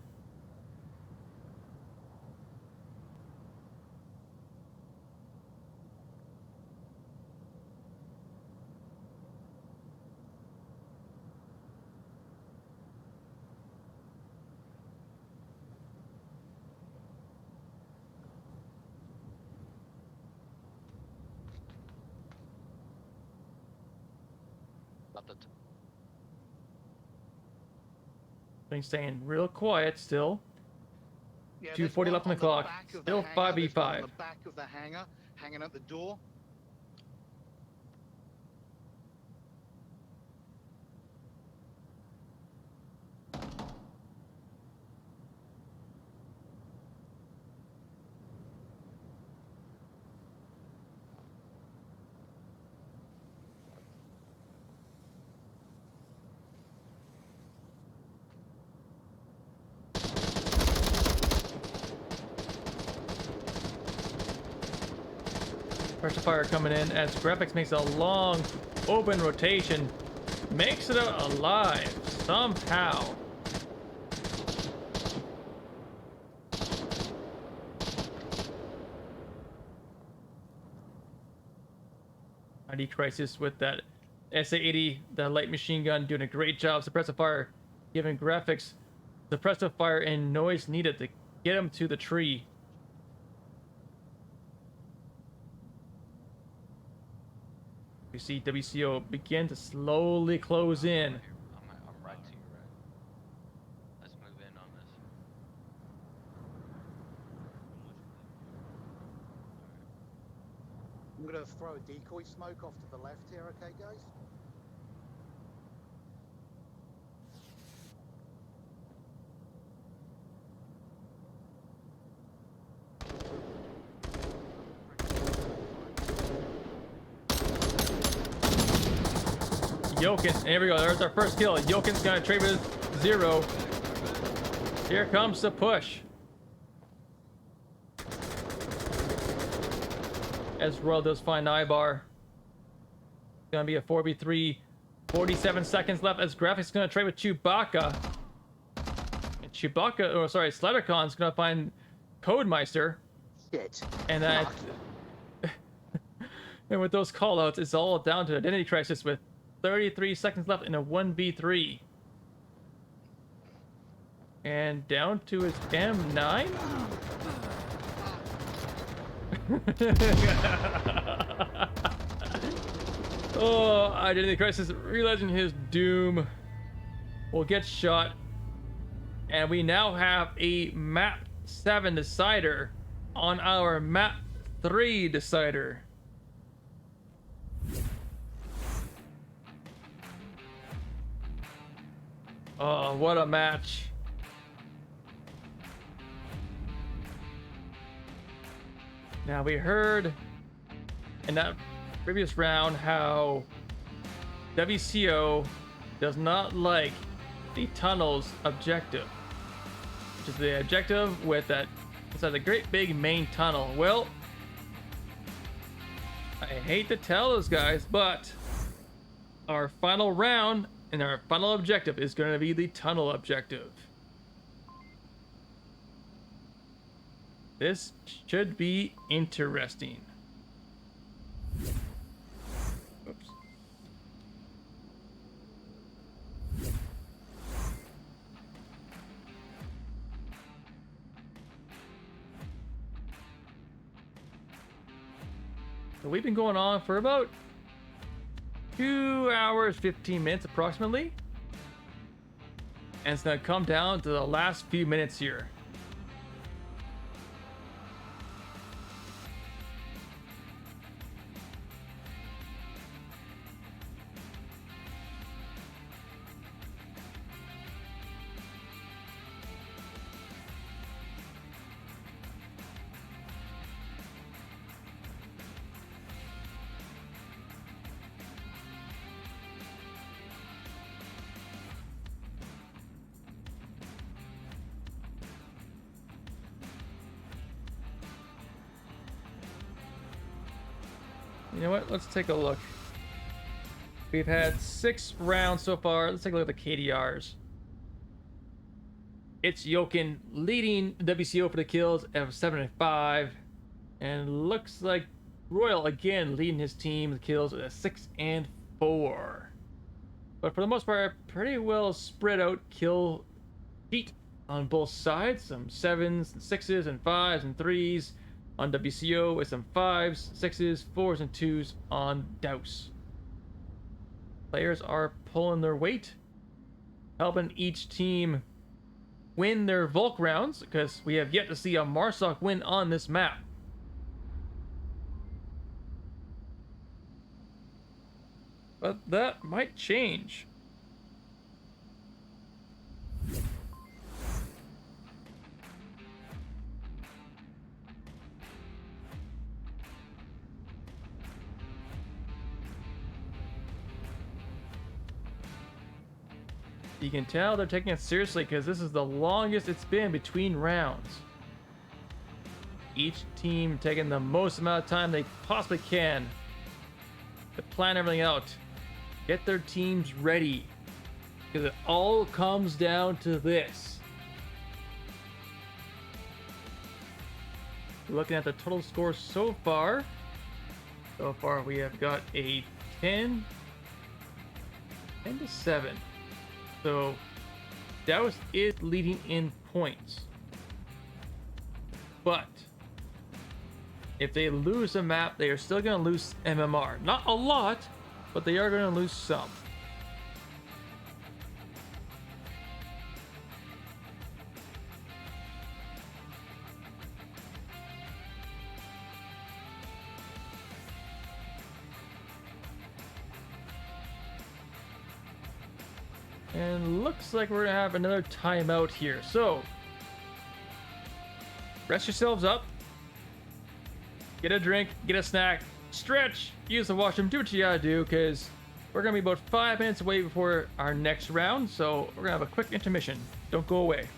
Things staying real quiet still. Yeah, 2:40 left on the clock. Still 5v5. On the back of the hangar, hanging at the door. Pressure fire coming in as Graphics makes a long open rotation. Makes it out alive somehow. ID Crisis with that SA-80, the light machine gun, doing a great job. Suppressive fire, giving Graphics suppressive fire and noise needed to get him to the tree. We see WCO begin to slowly close in. I'm right to your right. Let's move in on this. I'm gonna throw a decoy smoke off to the left here, okay, guys? Jokin, there we go, there's our first kill. Jokin's gonna trade with 0. Here comes the push. As Royal does find Ibar. Gonna be a 4v3. 47 seconds left as Graphics gonna trade with Chewbacca. And Chewbacca, or sorry, Slattercon's gonna find Codemeister. Shit. And that. And with those callouts, it's all down to Identity Crisis with 33 seconds left in a 1v3. And down to his M9? Oh, Identity Crisis realizing his doom will get shot. And we now have a map 7 decider on our map 3 decider. Oh, what a match. Now, we heard in that previous round how WCO does not like the tunnels objective, which is the objective with that. It's like a great big main tunnel. Well, I hate to tell those guys, but our final round and our final objective is going to be the tunnel objective. This should be interesting. Oops. So we've been going on for about 2 hours, 15 minutes approximately. And it's gonna come down to the last few minutes here. You know what? Let's take a look. We've had 6 rounds so far. Let's take a look at the KDRs. It's Yokin leading WCO for the kills at 7-5. And looks like Royal again leading his team the kills at 6-4. But for the most part, pretty well spread out kill sheet on both sides. Some 7s, 6s, and 5s and 3s on WCO with some 5s, 6s, 4s, and 2s on Douse. Players are pulling their weight, helping each team win their Volk rounds, because we have yet to see a Marsoc win on this map. But that might change. You can tell they're taking it seriously because this is the longest it's been between rounds. Each team taking the most amount of time they possibly can to plan everything out. Get their teams ready. Because it all comes down to this. Looking at the total score so far. So far we have got a 10 to 7. So Douse is leading in points. But if they lose a map, they are still going to lose MMR. Not a lot, but they are going to lose some. And looks like we're gonna have another timeout here. So rest yourselves up, get a drink, get a snack, stretch, use the washroom, do what you gotta do, because we're gonna be about 5 minutes away before our next round. So we're gonna have a quick intermission. Don't go away.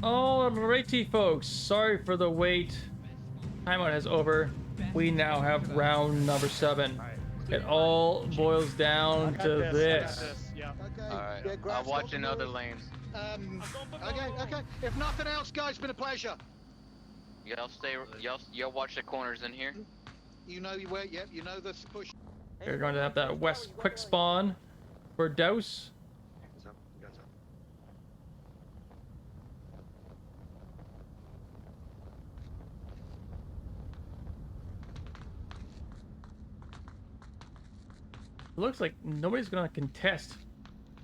Alrighty, folks. Sorry for the wait. Timeout has over. We now have round number 7. It all boils down to this. Yeah. Okay. Alright, Yeah, I'll Graf's watch got in the other noise. lanes. Okay. If nothing else, guys, it's been a pleasure. Y'all watch the corners in here. You know where, yep, you know the push. We're going to have that west quick spawn for Douse. What's up? You got something? It looks like nobody's going to contest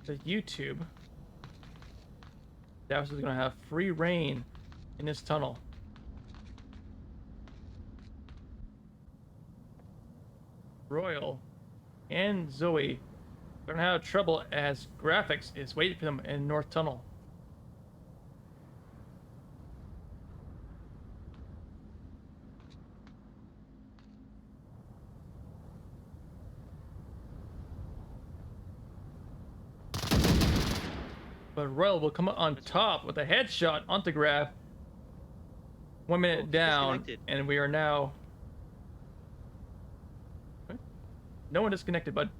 the YouTube. Douse is going to have free reign in this tunnel. Royal and Zoe are going to have trouble as Graphics is waiting for them in North Tunnel. But Royal will come on top with a headshot onto Graph. 1 minute down, disconnected. and we are now... No one disconnected, bud.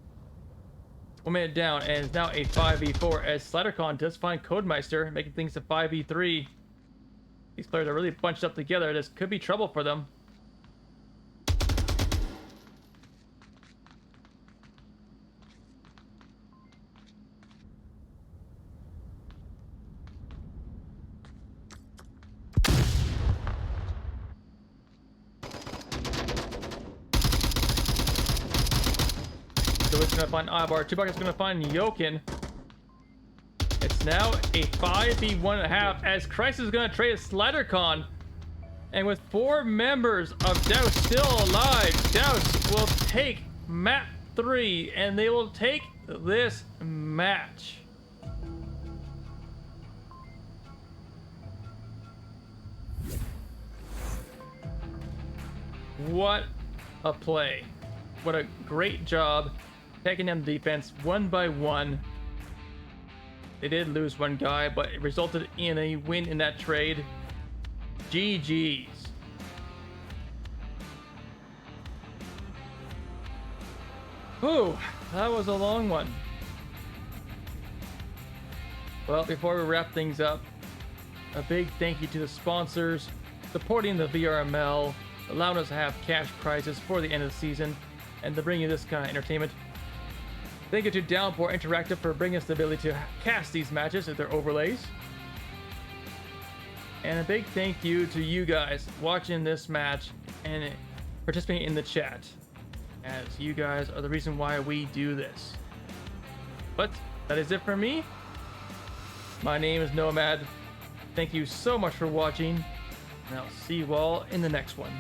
1 minute down, and it's now a 5v4 as SliderCon does find Codemeister, making things a 5v3. These players are really bunched up together. This could be trouble for them. So it's gonna find Ibar. Tupac is gonna find Yokin. It's now a 5v1.5 as Christ is gonna trade a SliderCon. And with 4 members of Douse still alive, Douse will take map 3 and they will take this match. What a play. What a great job taking them defense one by one. They did lose one guy, but it resulted in a win in that trade. GG's. Whew, that was a long one. Well, before we wrap things up, a big thank you to the sponsors supporting the VRML, allowing us to have cash prizes for the end of the season, and to bring you this kind of entertainment. Thank you to Downpour Interactive for bringing us the ability to cast these matches with their overlays. And a big thank you to you guys watching this match and participating in the chat, as you guys are the reason why we do this. But that is it for me. My name is Nomad. Thank you so much for watching, and I'll see you all in the next one.